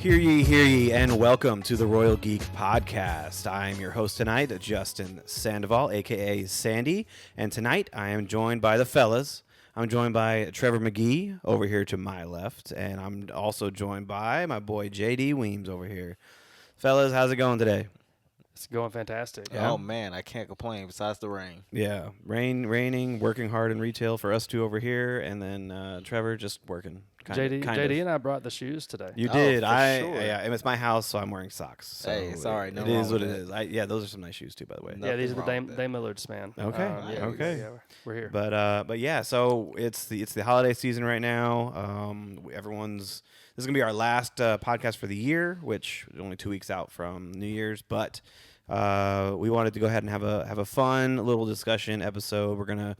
Hear ye, and welcome to the Royal Geek Podcast. I am your host tonight, Justin Sandoval, a.k.a. Sandy, and tonight I am joined by the fellas. I'm joined by Trevor McGee over here to my left, and I'm also joined by my boy J.D. Weems over here. Fellas, how's it going today? It's going fantastic. Yeah. Oh, man, I can't complain besides the rain. Yeah, raining, working hard in retail for us two over here, and then Trevor just working. JD and I brought the shoes today. You did. For sure. Yeah, and it's my house, so I'm wearing socks. So hey, sorry, no it is what it that. is. Yeah, those are some nice shoes too, by the way. Yeah, these are the Dame Millards, man. Okay, okay. Yeah, we're here. But yeah, so it's the holiday season right now. This is gonna be our last podcast for the year, which is only 2 weeks out from New Year's, but we wanted to go ahead and have a fun little discussion episode. We're gonna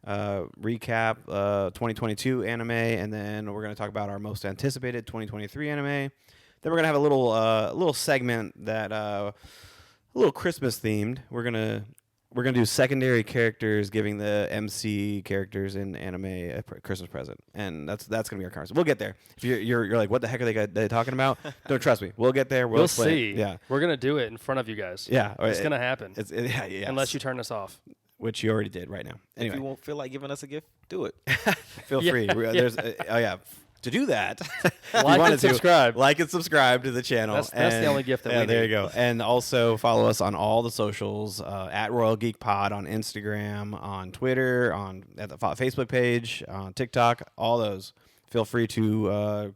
recap 2022 anime, and then we're gonna talk about our most anticipated 2023 anime. Then we're gonna have a little segment that a little Christmas themed. We're gonna do secondary characters giving the MC characters in anime a Christmas present, and that's gonna be our conversation. We'll get there. If you're like, what the heck are they talking about? Don't trust me. We'll get there. We'll see. Yeah, we're gonna do it in front of you guys. Yeah, it's gonna happen. Yeah, unless you turn us off, which you already did right now. Anyway, if you won't feel like giving us a gift, do it. Feel free. There's to do that. Like and subscribe. Like and subscribe to the channel. That's the only gift that we need. There you go. And also follow us on all the socials at Royal Geek Pod on Instagram, on Twitter, at the Facebook page, on TikTok. All those. Feel free to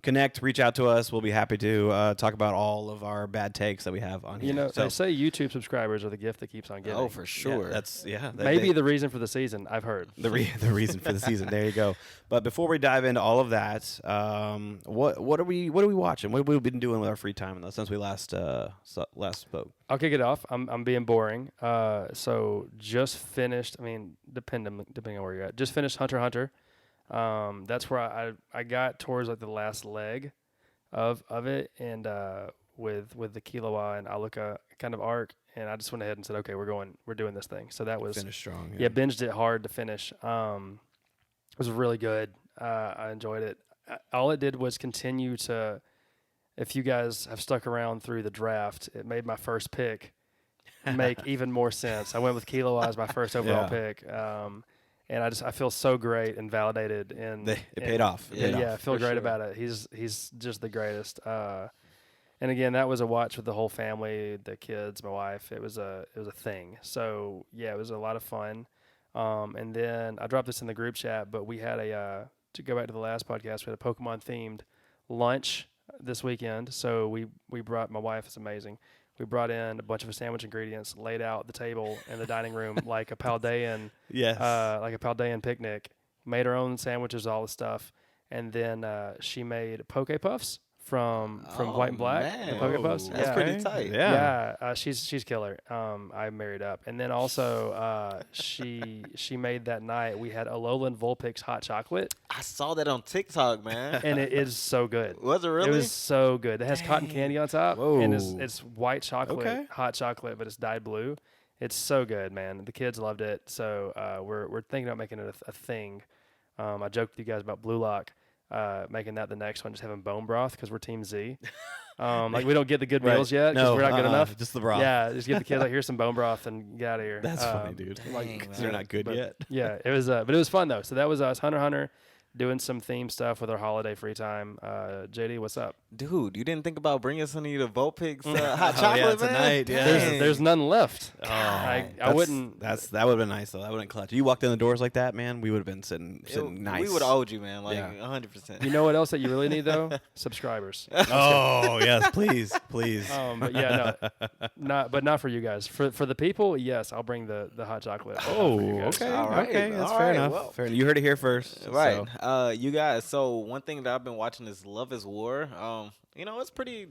connect, reach out to us. We'll be happy to talk about all of our bad takes that we have on here. You know, they say YouTube subscribers are the gift that keeps on giving. Oh, for sure. Maybe the reason for the season. I've heard the reason for the season. There you go. But before we dive into all of that, what are we watching? What have we been doing with our free time since we last spoke? I'll kick it off. I'm being boring. So just finished. I mean, depending on where you're at. Just finished Hunter x Hunter. That's where I got towards like the last leg of it, and with the Killua and Aluka kind of arc, and I just went ahead and said, okay, we're doing this thing. So that was finished strong. Yeah, binged it hard to finish. It was really good. I enjoyed it. All it did was continue to. If you guys have stuck around through the draft, it made my first pick make even more sense. I went with Killua as my first overall pick. And I feel so great and validated, and it paid off. I feel great about it. He's just the greatest. And again, that was a watch with the whole family, the kids, my wife. It was a thing. So yeah, it was a lot of fun. And then I dropped this in the group chat, but we had to go back to the last podcast, we had a Pokemon themed lunch this weekend. So we brought, my wife is amazing. We brought in a bunch of sandwich ingredients, laid out the table in the dining room like a Paldean, like a Paldean picnic. Made our own sandwiches, all the stuff, and then she made Poke Puffs from White and Black. Man. The Poke Puffs, that's pretty tight. Yeah, she's killer. I married up, and then also she made that night. We had Alolan Vulpix hot chocolate. I saw that on TikTok, man. And it is so good. Was it really? It was so good. It has cotton candy on top. Whoa. And it's white chocolate, hot chocolate, but it's dyed blue. It's so good, man. The kids loved it. So we're thinking about making it a thing. I joked with you guys about Blue Lock, making that the next one, just having bone broth because we're Team Z. Like we don't get the good meals yet because we're not good enough. Just the broth. Yeah, just give the kids like, here's some bone broth and get out of here. That's funny, dude. Because they're not good yet. Yeah, it was. But it was fun though. So that was us, Hunter x Hunter, doing some theme stuff with our holiday free time. JD, what's up? Dude, you didn't think about bringing some of you to Vulpix hot chocolate, man? Tonight, yeah. There's none left. I wouldn't. That would have been nice though. That would have been clutch. You walked in the doors like that, man. We would have been sitting nice. We would have owed you, man. 100%. You know what else that you really need though? Subscribers. Oh yes, please. But yeah, no, not for you guys. For the people, yes, I'll bring the hot chocolate. Oh, okay, All right. okay, that's All fair right, enough. well. Fair enough. You heard it here first, Right. So. You guys, so one thing that I've been watching is Love is War. It's pretty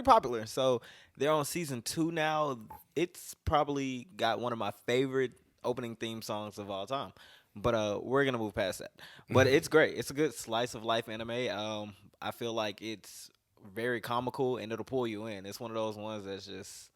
popular. So they're on season 2 now. It's probably got one of my favorite opening theme songs of all time. But we're gonna move past that. But it's great. It's a good slice of life anime. I feel like it's very comical and it'll pull you in. It's one of those ones that's just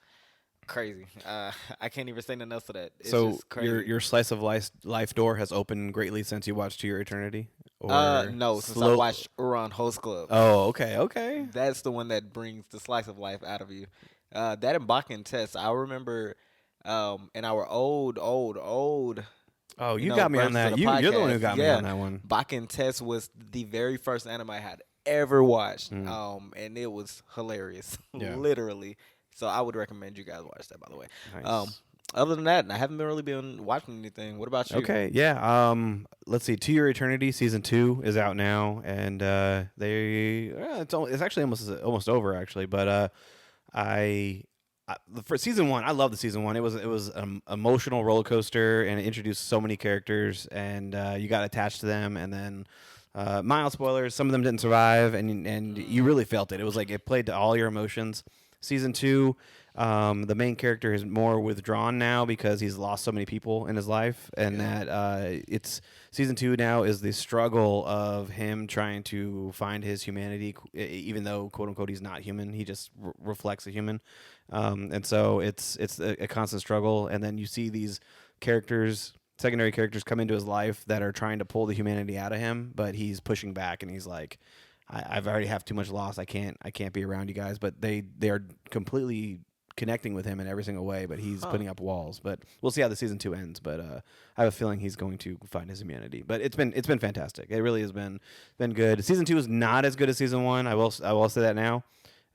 crazy. I can't even say nothing else to that. It's so just crazy. your slice of life door has opened greatly since you watched To Your Eternity. Or No, since I watched Uran Host Club. Oh, okay. That's the one that brings the slice of life out of you. That and Bakken Test, I remember in our old Oh, you got me on that. You're the one who got me on that one. Bakken Test was the very first anime I had ever watched, and it was hilarious, literally. So I would recommend you guys watch that, by the way. Nice. Other than that, I haven't really been watching anything. What about you? Okay, yeah. Let's see. To Your Eternity season 2 is out now, and it's actually almost over actually. But for season 1, I love the season 1. It was an emotional roller coaster, and it introduced so many characters, and you got attached to them, and then. Mild spoilers. Some of them didn't survive, and you really felt it. It was like it played to all your emotions. Season 2, the main character is more withdrawn now because he's lost so many people in his life, and that it's season 2 now is the struggle of him trying to find his humanity, even though quote unquote he's not human. He just reflects a human, and so it's a constant struggle. And then you see these secondary characters come into his life that are trying to pull the humanity out of him, but he's pushing back, and he's like, I've already have too much loss. I can't be around you guys. But they are completely connecting with him in every single way, but he's putting up walls. But we'll see how the season 2 ends. But I have a feeling he's going to find his humanity. But it's been fantastic. It really has been good. Season 2 is not as good as season 1. I will say that now.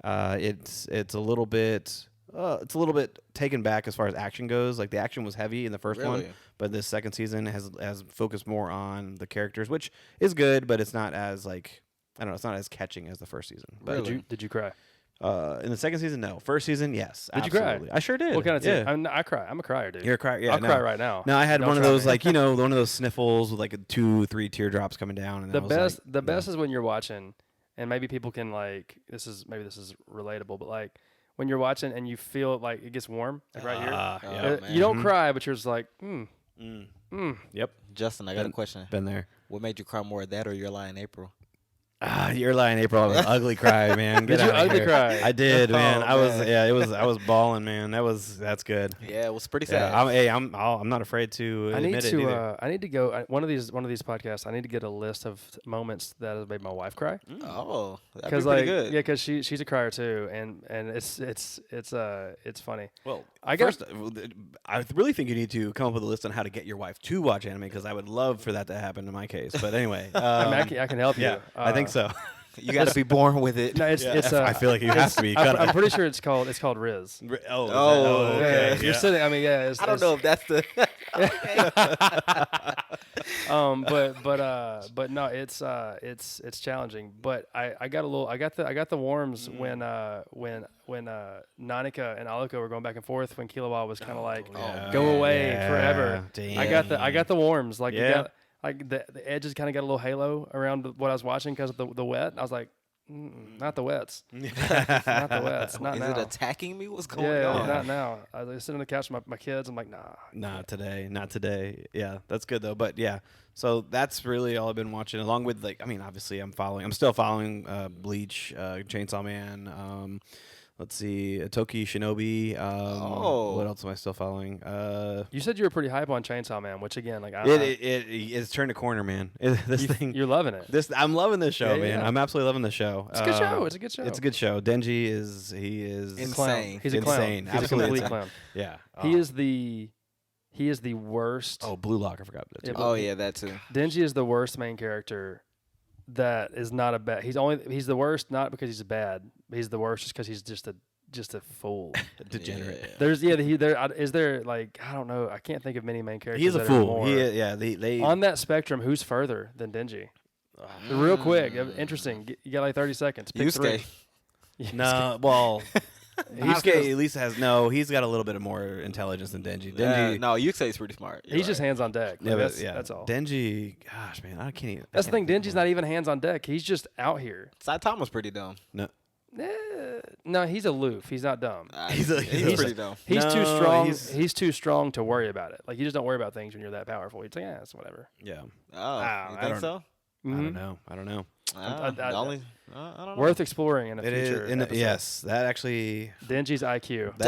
It's a little bit. It's a little bit taken back as far as action goes. Like the action was heavy in the first one, but this second season has focused more on the characters, which is good, but it's not as it's not as catching as the first season. But Did you cry? In the second season, no. First season, yes. Did absolutely. you cry? I sure did. What kind of tears? I cry. I'm a crier, dude. You're a crier. Yeah, I'll cry right now. No, I had Don't one of try those me. one of those sniffles with like 2-3 teardrops coming down. And The best is when you're watching, and maybe people can this is relatable, but like when you're watching and you feel like it gets warm, like right here. You don't cry, but you're just like, Yep. Justin, I got a question. Been there. What made you cry more, that or Your Lie in April? You're lying, April. I was ugly cry, man. Did you ugly cry? I did, man. I was balling, man. That's good. Yeah, it was pretty sad. I'm not afraid to admit it either. I need to go one of these podcasts. I need to get a list of moments that have made my wife cry. Oh, that'd be pretty good. Yeah, because she's a crier too, and it's funny. Well, I really think you need to come up with a list on how to get your wife to watch anime, because I would love for that to happen in my case. But anyway, I can help you. Yeah, I think so. You got to be born with it. No, it's. I feel like you have to be. I'm pretty sure it's called Riz. Okay. You're sitting. I mean, yeah. I don't know if that's the. But no, it's challenging. But I got the warms when Nanika and Aluko were going back and forth, when Killua was kind of like go away forever. Damn. I got the warms. Like the edges kind of got a little halo around what I was watching because of the wet. I was like, not the wets. Not the wets. Not now. Is it attacking me? What's going on? Yeah, not now. I was sitting on the couch with my kids. I'm like, nah. Not today. Yeah, that's good though. But yeah, so that's really all I've been watching. Along with obviously I'm still following Bleach, Chainsaw Man. Let's see, Toki Shinobi. What else am I still following? You said you were pretty hype on Chainsaw Man, which again, like it's turned a corner, man. You're loving it. I'm loving this show, man. I'm absolutely loving this show. It's a good show. It's a good show. It's a good show. Denji is insane. He's a clown. Insane. He's Absolutely a complete clown. Yeah. He is the worst. Oh, Blue Lock. I forgot that too. Oh yeah, that too. Denji is the worst main character. That is not a bad. He's the worst not because he's bad. He's the worst just because he's just a fool. Degenerate. Yeah. Is there like, I don't know. I can't think of many main characters. He's a fool. They on that spectrum. Who's further than Denji? Real quick, interesting. You got like 30 seconds. Pick Yusuke. three. No, well, Yusuke at least he's got a little bit of more intelligence than Denji. No, Yusuke is pretty smart. He's just hands on deck. Like, that's all. Denji, gosh, man, I can't even. That's the thing. Denji's not even hands on deck. He's just out here. Saitama's pretty dumb. No, he's aloof. He's not dumb. He's pretty dumb. He's too strong. He's too strong to worry about it. Like, you just don't worry about things when you're that powerful. You're like, it's whatever. Yeah. Oh, you think so? I don't know. The only I don't know. Worth exploring in a It future. is. episode. Yes, that actually. Denji's IQ.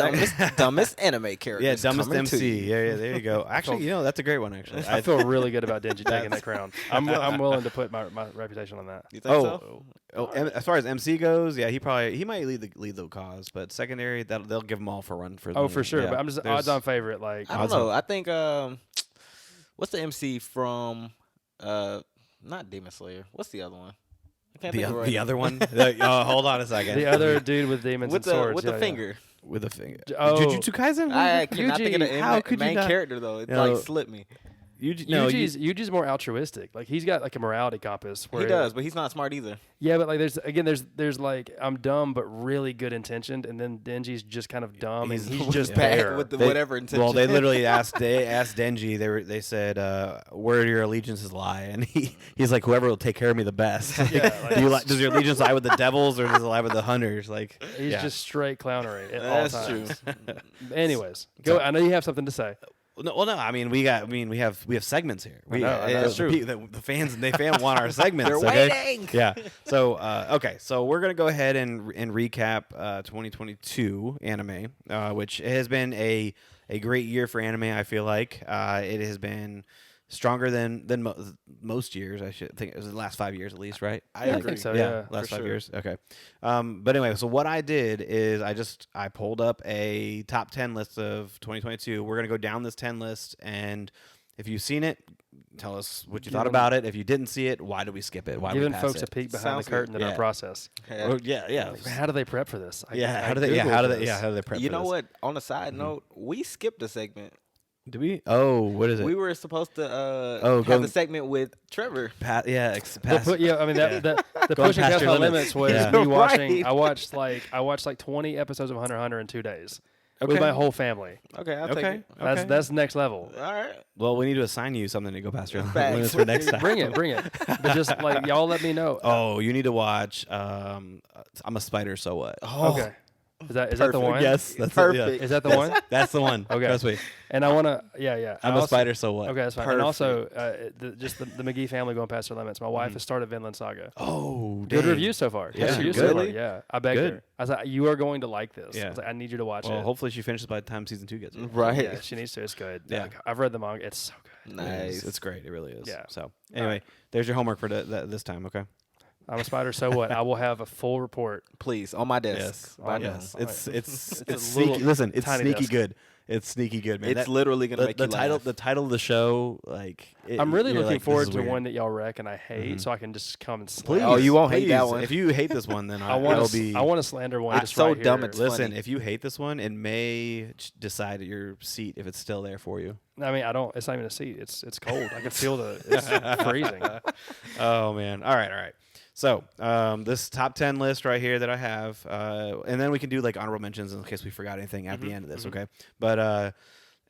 Dumbest anime character. Yeah, dumbest coming to MC. you. Yeah, there you go. Actually, that's a great one. Actually, I feel really good about Denji taking that crown. I'm willing to put my reputation on that. You think so? As far as MC goes, yeah, he might lead the cause, but secondary they'll give him all for run for. Oh, for sure. Yeah, But I'm just odds-on favorite. Like I don't know. I think what's the MC from not Demon Slayer? What's the other one? I can't think of it right the now. other one. Hold on a second. the other dude with demons with and swords. with the finger. With a finger. Oh. Jujutsu Kaisen. I cannot think of the How could you main not- character though. It No. slipped me. Yuji's more altruistic. Like he's got like a morality compass. Where He does, but he's not smart either. Yeah, but like there's like I'm dumb but really good intentioned, and then Denji's just kind of dumb and he's just bad there. with They- whatever intention. Well, they literally asked Denji. They said, "Where do your allegiances lie?" And he's like, "Whoever will take care of me the best." Yeah, like, Does your allegiance lie with the devils or does it lie with the hunters? Like he's yeah. just straight clownery at That's all true. times. Anyways, go. I know you have something to say. No. I mean, we have segments here. I know, that's the, true. The fans want our segments. They're okay? waiting. Yeah. So okay. So we're gonna go ahead and recap 2022 anime, which has been a great year for anime. I feel like it has been stronger than most years. I should think it was the last 5 years at least, right? I think so. Yeah. Last for 5 sure. years. Okay. But anyway, so what I did is I pulled up a top 10 list of 2022. We're gonna go down this 10 list, and if you've seen it, tell us what you thought about it. If you didn't see it, why did we skip it? Why did we Giving pass folks it? a peek behind Sounds the curtain good. in our Yeah. process. Oh, yeah. Like, how do they prep for this? How do they prep? You for know this? what? On a side note, we skipped a segment. Do we? Oh, what is it? We were supposed to go- have the segment with Trevor. I mean The Going pushing past past your my limits. limits was Yeah. me watching. Right. I watched like 20 episodes of Hunter x Hunter in 2 days with my whole family. Okay, I'll take Okay. it. That's next level. All right. Well, we need to assign you something to go past your Facts. limits for next time. Bring it. But just like y'all, let me know. Oh, you need to watch. I'm a Spider. So what? Okay. Is that the one? Yes, that's Perfect. Is that the one? That's the one. Okay. Trust me. And I want to. Yeah. I'm a spider. So what? Okay, that's fine. Perfect. And also, just the McGee family going past their limits. My wife has started Vinland Saga. Oh, Good dang. reviews so far. Yeah, Good reviews good. so far. Really? Yeah, I begged Good. her. I was like, "You are going to like this." Yeah. I was like, "I need you to watch Well, it." hopefully she finishes by the time season 2 gets here. Right. Yeah, she needs to. It's good. Yeah. Like, I've read the manga. It's so good. Nice. It's great. It really is. Yeah. So anyway, there's your homework for this time. Okay. I'm a spider. So what? I will have a full report. Please, on my desk. Yes. By Yes. now. It's It's a sneaky. little Listen, it's tiny sneaky desk. good. It's sneaky good, man. It's literally gonna make the you title. laugh. The title of the show, like I'm really you're looking like, this forward is to weird. one that y'all wreck and I hate, Mhm. so I can just come and Please. slander. Oh, you won't hate Please. that one. If you hate this one, then I I'll want be. to. I want to slander one. It's Just so right dumb here. it's Listen, funny. if you hate this one, it may decide your seat if it's still there for you. I mean, I don't. It's not even a seat. It's cold. I can feel it's freezing. Oh man! All right. So this top 10 list right here that I have, and then we can do like honorable mentions in case we forgot anything at the end of this. Okay, but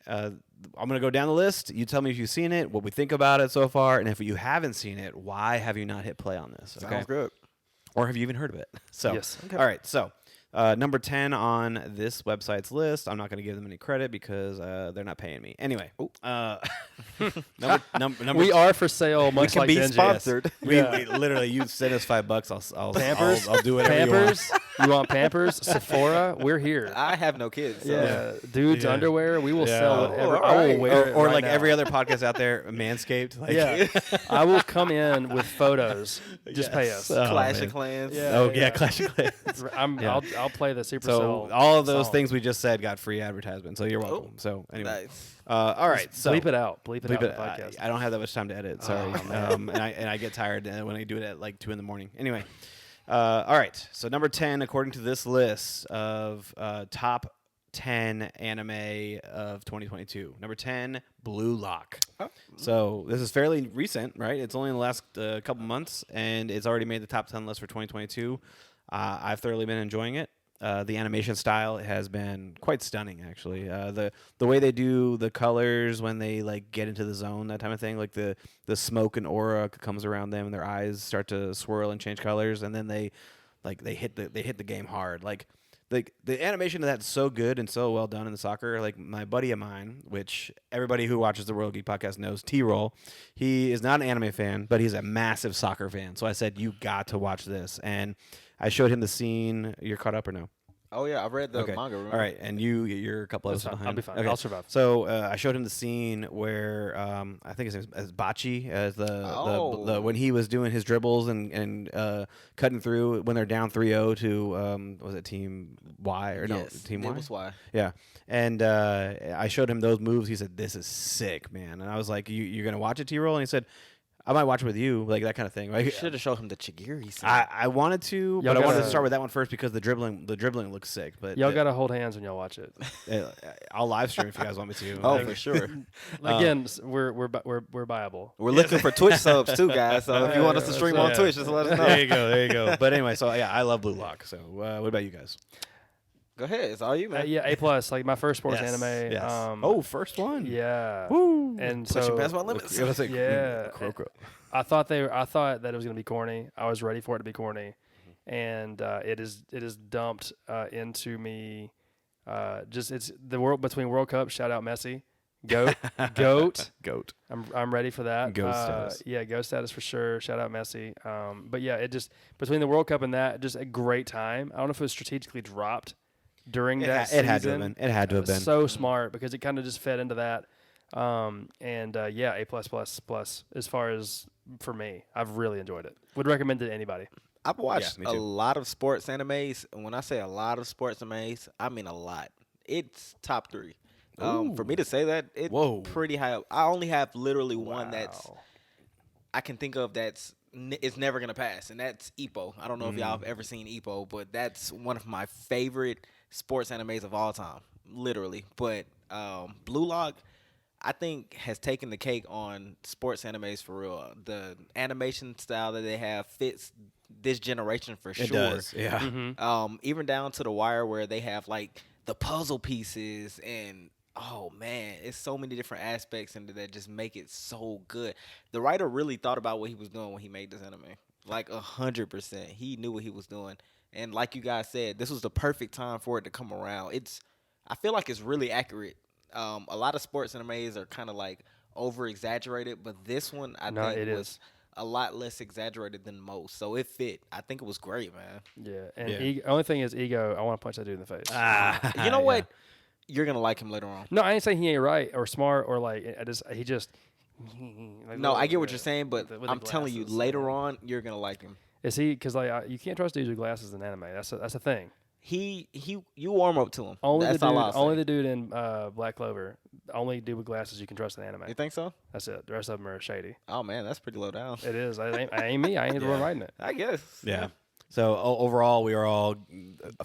I'm gonna go down the list. You tell me if you've seen it, what we think about it so far, and if you haven't seen it, why have you not hit play on this? Okay, Sounds good. or have you even heard of it? So Yes. Okay. all right. So number 10 on this website's list. I'm not going to give them any credit because they're not paying me. Anyway, number We are for sale, much can like be Denji. sponsored. We literally, you send us $5, I'll Pampers? I'll do whatever you want. Pampers. You want Pampers? Sephora? We're here. I have no kids. So. Yeah, dudes' Yeah. underwear. We will Yeah. sell whatever. Oh, I will alright. wear it Or right like now. every other podcast out there, Manscaped. Like, Yeah, I will come in with photos. Just pay us. Oh, Clash man. of Clans. Yeah. Oh yeah, Clash of Clans. Yeah. I'll play the Supercell. So all of those song. things we just said got free advertisement. So you're welcome. So anyway, Nice. all right. So bleep it out. Bleep it out. bleep in it. the podcast. I don't have that much time to edit. Sorry. Oh, man. And I get tired when I do it at like 2 a.m. Anyway, all right. So number 10, according to this list of top 10 anime of 2022. Number 10, Blue Lock. Oh. So this is fairly recent, right? It's only in the last couple months, and it's already made the top 10 list for 2022. I've thoroughly been enjoying it. The animation style has been quite stunning, actually. The way they do the colors when they like get into the zone, that type of thing, like the smoke and aura comes around them, and their eyes start to swirl and change colors, and then they hit the game hard. Like the animation of that's so good and so well done in the soccer. Like my buddy of mine, which everybody who watches the World Geek podcast knows, T-Roll. He is not an anime fan, but he's a massive soccer fan. So I said, you got to watch this, and I showed him the scene. You're caught up or no? Oh yeah, I read the Okay. manga. Remember? All right, and you're a couple That's episodes fine. behind. I'll be fine. Okay. I'll survive. So I showed him the scene where I think his name is Bachi as the when he was doing his dribbles and cutting through when they're down 3-0 to was it Team Y or no Yes, Team it Y? was Y. Yeah, and I showed him those moves. He said, "This is sick, man." And I was like, "You're gonna watch it, T-Roll?" And he said, I might watch it with you, like that kind of thing. You Right? should have showed him the Chigiri scene. I wanted to, Y'all but I wanted to gotta- start with that one first because the dribbling looks sick. But Y'all got to hold hands when y'all watch it. I'll live stream if you guys want me to. Oh, Like, for sure. Again, we're viable. We're looking for Twitch subs too, guys. So if you want us to stream on Yeah. Twitch, just let us know. There you go. But anyway, so yeah, I love Blue Lock. So what about you guys? Go ahead. It's all you, man. Yeah, A+. Like my first sports Yes, anime. yes. First one. Yeah. Woo. And Pushing so past my limits. It was like, Yeah. crow. I thought that it was going to be corny. I was ready for it to be corny, and it is dumped into me. It's the world between World Cup. Shout out Messi, goat. I'm ready for that. Goat status. Yeah, goat status for sure. Shout out Messi. But yeah, it just between the World Cup and that, just a great time. I don't know if it was strategically dropped during that season. It had to have been. It had to have been. So smart because it kind of just fed into that. Yeah, A++ as far as for me. I've really enjoyed it. Would recommend it to anybody. I've watched me a too. lot of sports animes. And when I say a lot of sports animes, I mean a lot. It's top 3. For me to say that, it's Whoa. pretty high up. I only have literally one that's Wow. I can think of that's it's never gonna pass, and that's Ippo. I don't know if y'all have ever seen Ippo, but that's one of my favorite sports animes of all time, literally. But Blue Lock, I think, has taken the cake on sports animes for real. The animation style that they have fits this generation for sure. It does. Yeah. Mm-hmm. Even down to the wire where they have like the puzzle pieces and oh man, it's so many different aspects into that just make it so good. The writer really thought about what he was doing when he made this anime. Like 100%. He knew what he was doing. And like you guys said, this was the perfect time for it to come around. I feel like it's really accurate. A lot of sports animes are kind of like over exaggerated, but this one I think it was is. a lot less exaggerated than most. So it fit. I think it was great, man. Yeah, and Yeah. only thing is ego. I want to punch that dude in the face. You know what? You're gonna like him later on. No, I ain't saying he ain't right or smart or like. He just. Like, No, I get what with you're the- saying, but with the I'm telling you, glasses. later on, you're gonna like him. Is he? Because like you can't trust dudes with glasses in anime. That's a thing. You warm up to him. Only That's the all dude. I'll say. Only the dude in Black Clover. Only dude with glasses you can trust in anime. You think so? That's it. The rest of them are shady. Oh man, that's pretty low down. It is. I ain't me. I ain't the one writing it. I guess. Yeah. So overall, we are all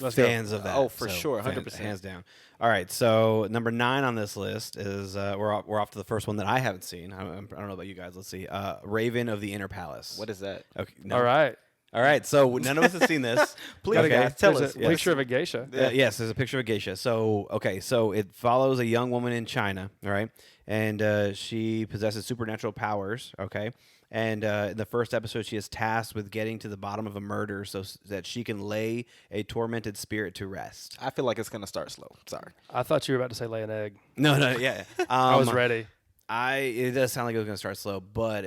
Let's go. fans of that. Oh, for So, sure, fans, 100%. hands down. All right, so number 9 on this list is we're off to the first one that I haven't seen. I don't know about you guys. Let's see. Raven of the Inner Palace. What is that? Okay. All right. All right. So none of us have seen this. Please, Okay. guys, tell There's us. a picture of a geisha. Yes, there's a picture of a geisha. So so it follows a young woman in China, all right, and she possesses supernatural powers, okay. And in the first episode, she is tasked with getting to the bottom of a murder so that she can lay a tormented spirit to rest. I feel like it's gonna start slow. Sorry. I thought you were about to say lay an egg. No, yeah. I was ready. It does sound like it was gonna start slow, but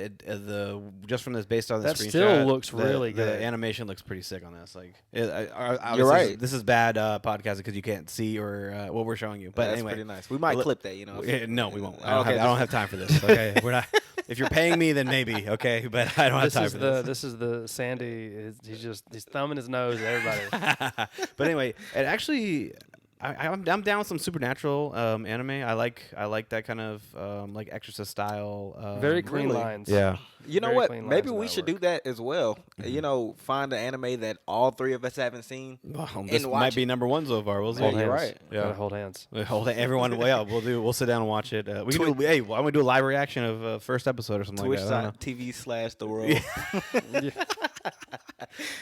just from this based on the That screenshot, still looks the- really the good. animation looks pretty sick on this. Like, obviously You're right. This is bad podcasting because you can't see or what we're showing you. But That's anyway, pretty nice. We might Li- clip that, you know. no, we won't. Okay, I don't have time for this. Okay, we're not. If you're paying me, then maybe. Okay, but I don't have This time is for the this. this is the Sandy. He's thumbing his nose at everybody. But anyway, it actually. I'm down with some supernatural anime. I like that kind of like Exorcist style. Very clean really? lines. Yeah. You know Very what? clean Maybe lines in we that should work. do that as well. You know, find an anime that all 3 of us haven't seen. Well, And this watch might be it. number 1 so far. We'll see. Hold you're hands. right. Yeah. Gotta hold hands. Hold it, everyone. Yeah, we'll sit down and watch it. We can do. Hey, why don't we do a live reaction of first episode or something like that? I don't know. Twitch.tv/the world.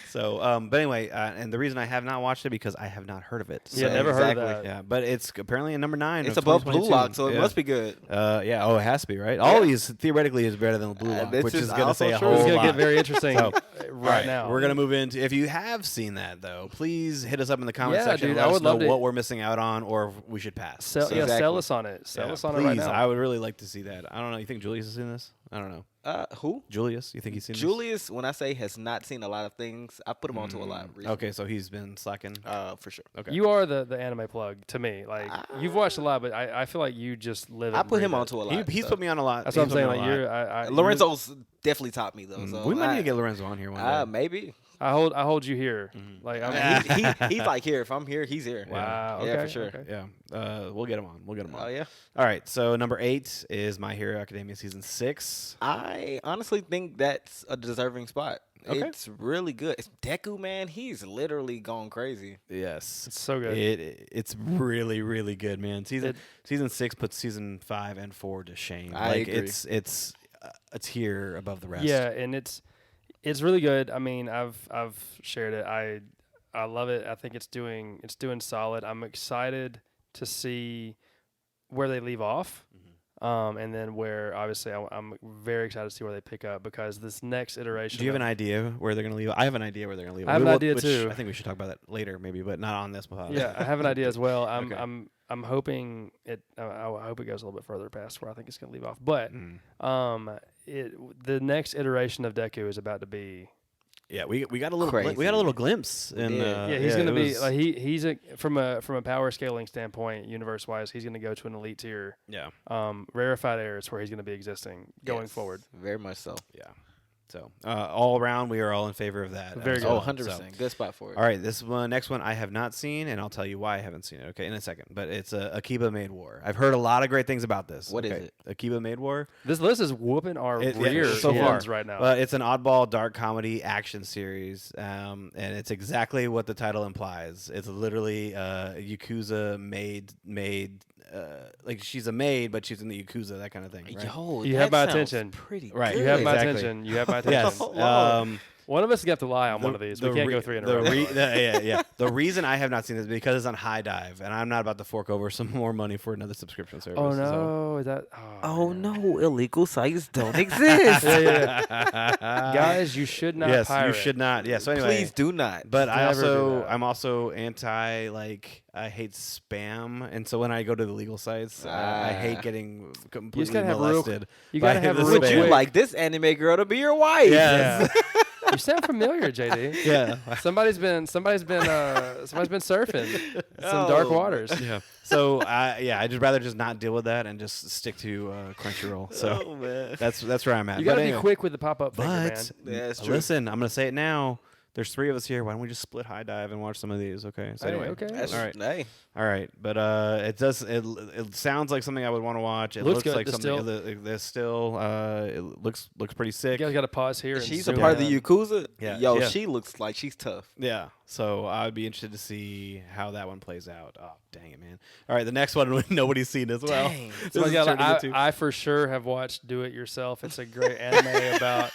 So, but anyway, and the reason I have not watched it because I have not heard of it. Yeah, So- never heard of exactly. that. Yeah, but it's apparently a number 9. It's of above Blue 2022. Lock, so it Yeah. must be good. Yeah. Oh, it has to be, right? All Yeah. these theoretically is better than Blue Lock, this which is is going to also say a true. whole It's lot. gonna get very interesting So, right now. We're gonna move into. If you have seen that though, please hit us up in the comment Yeah, section. dude, and I let us would know love to- what we're missing out on, or if we should pass. Sell, So, yeah, Exactly. sell us on it. Sell yeah, us on please, it right now. I would really like to see that. I don't know. You think Julius has seen this? I don't know. Who? Julius, you think he's seen Julius, when I say has not seen a lot of things, I put him onto a lot this? recently. Okay, so he's been slacking. For sure. Okay. You are the anime plug to me. Like you've watched a lot, but I feel like you just live it. I and put him breathe it. onto a lot. He's so. put me on a lot. That's what I'm He's put saying. me Like on a lot. you're, Lorenzo's definitely topped me though. So we might need to get Lorenzo on here one day. maybe. I hold you here. Like He's like here. If I'm here, he's here. wow. Yeah, Okay, for sure. okay. Yeah, we'll get him on. We'll get him on. Oh yeah. All right, so number 8 is My Hero Academia season 6. I honestly think that's a deserving spot. Okay. It's really good. It's Deku, man. He's literally gone crazy. Yes, It's so good. It's really really good, man. Season 6 puts season 5 and 4 to shame. I Like agree. it's here above the rest. Yeah, and it's really good. I mean, I've shared it. I love it. I think it's doing solid. I'm excited to see where they leave off. And then where obviously I'm very excited to see where they pick up because this next iteration. Do you have an idea where they're going to leave? I have an idea where they're going to leave. I have an idea which too. I think we should talk about that later, maybe, but not on this podcast. Yeah, I have an idea as well. Okay. I'm hoping it. I hope it goes a little bit further past where I think it's going to leave off. But the next iteration of Deku is about to be. Yeah, we got a little Crazy. we got a little glimpse. In, Yeah. Yeah, he's going to it be was- like he's from a power scaling standpoint, universe wise, he's going to go to an elite tier. Yeah, Rarefied air is where he's going to be existing going Yes, forward. Very much so. yeah. So all around, we are all in favor of that. Very as good. well. Oh, 100%. So, Good spot for it. all right, this one, next one, I have not seen, and I'll tell you why I haven't seen it. Okay, in a second. But it's Akiba Made War. I've heard a lot of great things about this. What is okay? it? Akiba Made War. This list is whooping our rear so ends far right now. It's an oddball dark comedy action series, and it's exactly what the title implies. It's literally Yakuza made like she's a maid, but she's in the Yakuza, that kind of thing. Right? Yo, You that have my sounds attention. Pretty Right. good. You have my Exactly. attention. You have my attention. Yes. Lord. One of us is going to have to lie on one of these. We can't go 3 in a row. Yeah. The reason I have not seen this is because it's on High Dive, and I'm not about to fork over some more money for another subscription service. Oh, so- no. Is that. Oh man. no, illegal sites don't exist. Guys, you should not yes, pirate. you should not. Yeah. So anyway, Please do not. But Never do that. I'm also anti, like, I hate spam, and so when I go to the legal sites, I hate getting completely gotta have real- molested. You by got to have the real Would spam. you quick- like this anime girl to be your wife? Yes. Yeah. You sound familiar, JD. Yeah. Somebody's been surfing some dark Oh. waters. Yeah. So I'd just rather just not deal with that and just stick to Crunchyroll. So Oh man. that's where I'm at. You got to But be anyway. quick with the pop-up finger, man. But Yeah, that's true. listen, I'm gonna say it now. There's 3 of us here. Why don't we just split High Dive and watch some of these? Okay. So Hey, anyway, okay. That's, all right. Hey. All right, but it sounds like something I would want to watch. It Looks looks good. like The something. still- The still. It looks pretty You sick. guys got to pause here. And She's a zoom part of the in. Yakuza. Yeah, Yo, yeah. she looks like she's tough. Yeah, so I'd be interested to see how that one plays out. Oh, dang it, man! All right, the next one nobody's seen as well. Dang. This Somebody is got turned into two. I for sure have watched Do It Yourself. It's a great anime about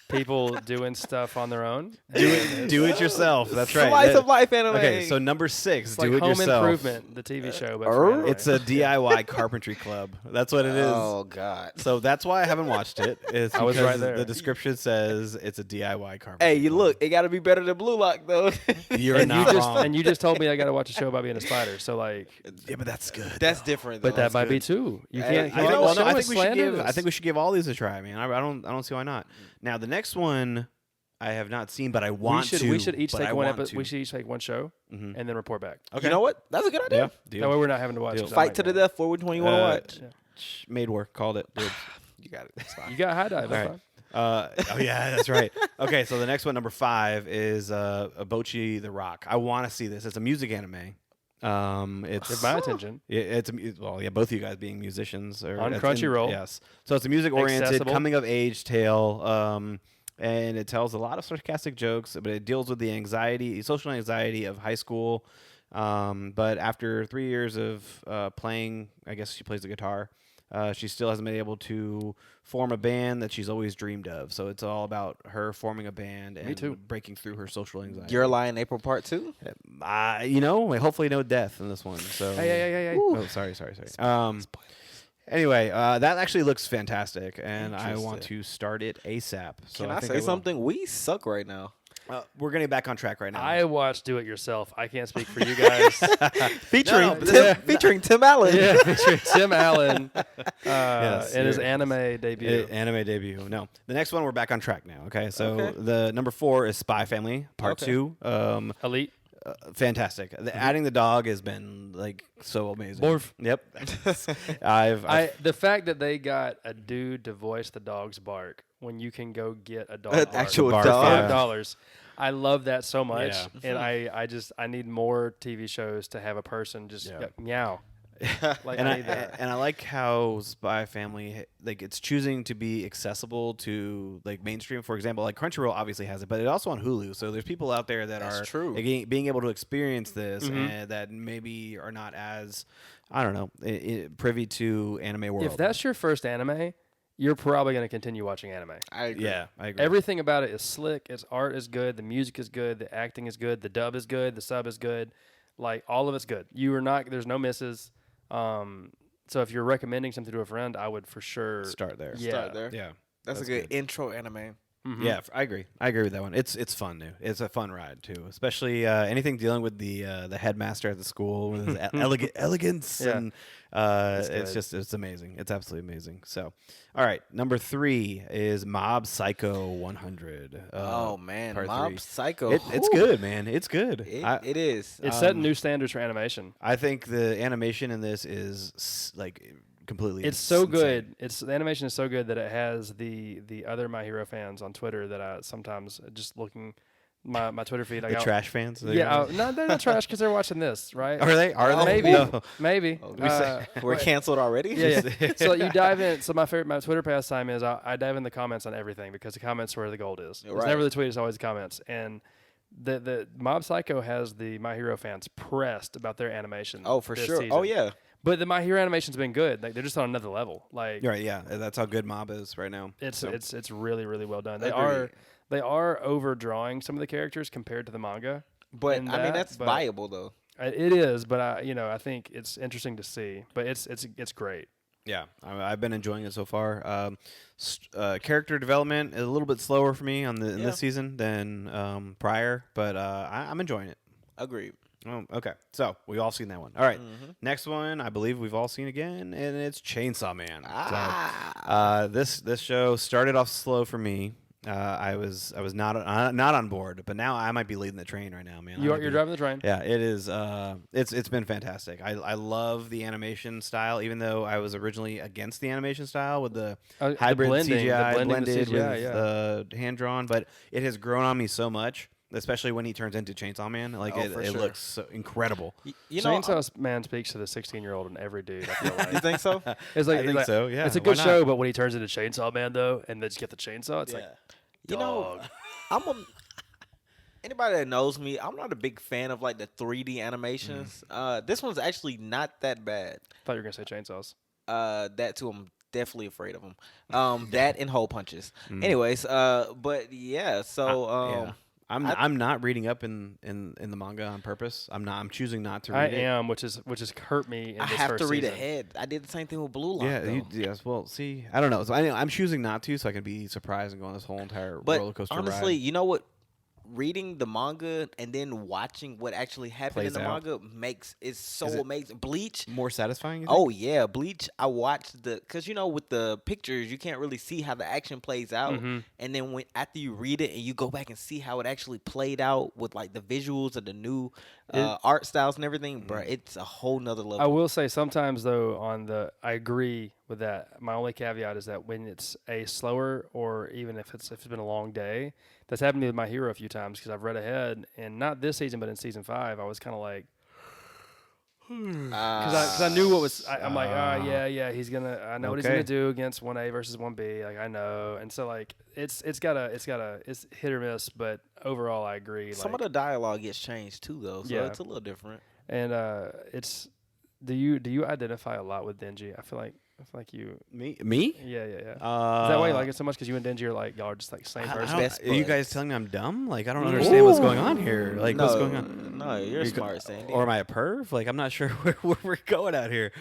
people doing stuff on their own. do it yourself. That's right. Slice That- of life anime. Okay, so number 6, It's do like it Home yourself. Improvement, the TV show. But for anime. It's a DIY carpentry club. That's what it is. Oh god. So that's why I haven't watched it. It's I was because right there. The description says it's a DIY carpentry. Hey, you club. look. It got to be better than Blue Lock though. You're and not wrong. and you just told me I got to watch a show about being a spider. So like, Yeah, but that's good. That's different. Though. but that That's might good. be too. You Hey, can't. I you think- know, well, show I us think we should slander give. I this. think we should give all these a try. I mean, I don't see why not. Now the next one, I have not seen, but I want to. we should each but take I one want episode. to. We should each take one show Mhm. and then report back. Okay. You know what? That's a good idea. Yeah. That Deal. way we're not having to watch. Deal. it. Fight to the death for which one you want to watch. Yeah. Made work. Called it. Dude. You got it. That's fine. You got High Dive. All That's right. fine. Oh yeah, that's right. Okay, so the next one, number 5, is Bochi the Rock. I want to see this. It's a music anime. It's Get my attention. Yeah, both of you guys being musicians On it's Crunchyroll. Yes, so it's a music-oriented, Accessible. coming-of-age tale, and it tells a lot of sarcastic jokes, but it deals with the social anxiety of high school. But after 3 years of playing, I guess she plays the guitar. she still hasn't been able to form a band that she's always dreamed of. So it's all about her forming a band and breaking through her social anxiety. Your Lie in April Part 2? Hopefully no death in this one. So Hey. Oh, sorry. Anyway, that actually looks fantastic, and I want to start it ASAP. So Can I think say something? We suck right now. We're getting back on track right now. I watched Do It Yourself. I can't speak for you guys. Featuring Tim Allen. Yeah, featuring Tim Allen in his anime debut. Anime debut. No, the next one we're back on track now. Okay, so the number 4 is Spy Family Part 2. Elite. Fantastic. Adding the dog has been like so amazing. Morph. Yep. The fact that they got a dude to voice the dog's bark when you can go get a dog actual bark dog. for $5. I love that so much, Yeah. and I need more TV shows to have a person just go, meow. Like and I need that. I like how Spy Family, like, it's choosing to be accessible to like mainstream. For example, like Crunchyroll obviously has it, but it's also on Hulu. So there's people out there that That's are true. being able to experience this and that maybe are not as, I don't know, privy to anime world. If that's your first anime, you're probably going to continue watching anime. I agree. Yeah, I agree. Everything about it is slick. Its art is good. The music is good. The acting is good. The dub is good. The sub is good. Like, all of it's good. There's no misses. So if you're recommending something to a friend, I would for sure start there. Yeah. Start there. Yeah. That's a good intro anime. Mm-hmm. Yeah, I agree. I agree with that one. It's fun, new. It's a fun ride too, especially anything dealing with the headmaster at the school with his elegance, Yeah. and it's amazing. It's absolutely amazing. So, all right, number 3 is Mob Psycho 100. Oh man, Part Mob 3. Psycho. It's good, man. It's good. It is. It's setting new standards for animation. I think the animation in this is like completely. It's so insane. good. The animation is so good that it has the other My Hero fans on Twitter that I sometimes just looking my Twitter feed. The trash fans. Yeah, no, they're not trash because they're watching this, right? Are they? Are they? Maybe, No. maybe. We're canceled already. Yeah. So you dive in. So my Twitter pastime is I dive in the comments on everything because the comments are where the gold is. It's never the tweet; it's always the comments. And the Mob Psycho has the My Hero fans pressed about their animation. Oh, for sure. Season. Oh yeah. But the My Hero animation's been good. Like they're just on another level. Like Right, yeah, that's how good Mob is right now. it's really really well done. Agreed. They are overdrawing some of the characters compared to the manga. But I mean that's viable though. It is, but I think it's interesting to see. But it's great. Yeah, I've been enjoying it so far. Character development is a little bit slower for me in this season than prior, but I'm enjoying it. Agreed. Oh, okay. So we've all seen that one. All right. Next one, I believe we've all seen again, and it's Chainsaw Man. So, this show started off slow for me. I was not on board, but now I might be leading the train right now, man. You're driving the train. Yeah, it is. It's been fantastic. I love the animation style, even though I was originally against the animation style with the hybrid CGI blended with hand drawn, but it has grown on me so much. Especially when he turns into Chainsaw Man, like it looks so incredible. Chainsaw Man speaks to the 16-year-old in every dude. I feel like. You think so? It's like, I think so. Yeah, it's a good show, but when he turns into Chainsaw Man though, and they just get the chainsaw, it's like, you know, anybody that knows me, I'm not a big fan of like the 3D animations. This one's actually not that bad. I thought you were gonna say chainsaws. That too, I'm definitely afraid of them. That and hole punches. Anyways, but yeah, so I'm not reading up in the manga on purpose. I'm choosing not to read it. I am, which is hurt me. In I this have first to read season. ahead. I did the same thing with Blue Lock. Yeah, yes. Well, see, I don't know. So I'm choosing not to, so I can be surprised and go on this whole entire roller coaster honestly, ride. you know what? Reading the manga and then watching what actually happened in the manga is so amazing. Bleach, more satisfying. You think? Oh yeah, Bleach. I watched because with the pictures you can't really see how the action plays out, and then after you read it and you go back and see how it actually played out with like the visuals of the new art styles and everything, bro, it's a whole nother level. I will say sometimes though I agree with that. My only caveat is that when it's a slower or even if it's been a long day. That's happened to me with My Hero a few times because I've read ahead, and not this season, but in season 5, I was kind of like, because I knew what was. I'm like, yeah, he's gonna. I know what he's gonna do against 1A versus 1B. Like I know, and so like it's hit or miss, but overall I agree. Some of the dialogue gets changed too, though, so it's a little different. And do you identify a lot with Denji? I feel like It's like you. Me? Yeah. Is that why you like it so much? Because you and Denji are like y'all are just like same person. Are you guys telling me I'm dumb? Like I don't understand what's going on here. Like what's going on? No, you're smart, Sandy. Or am I a perv? Like I'm not sure where we're going out here.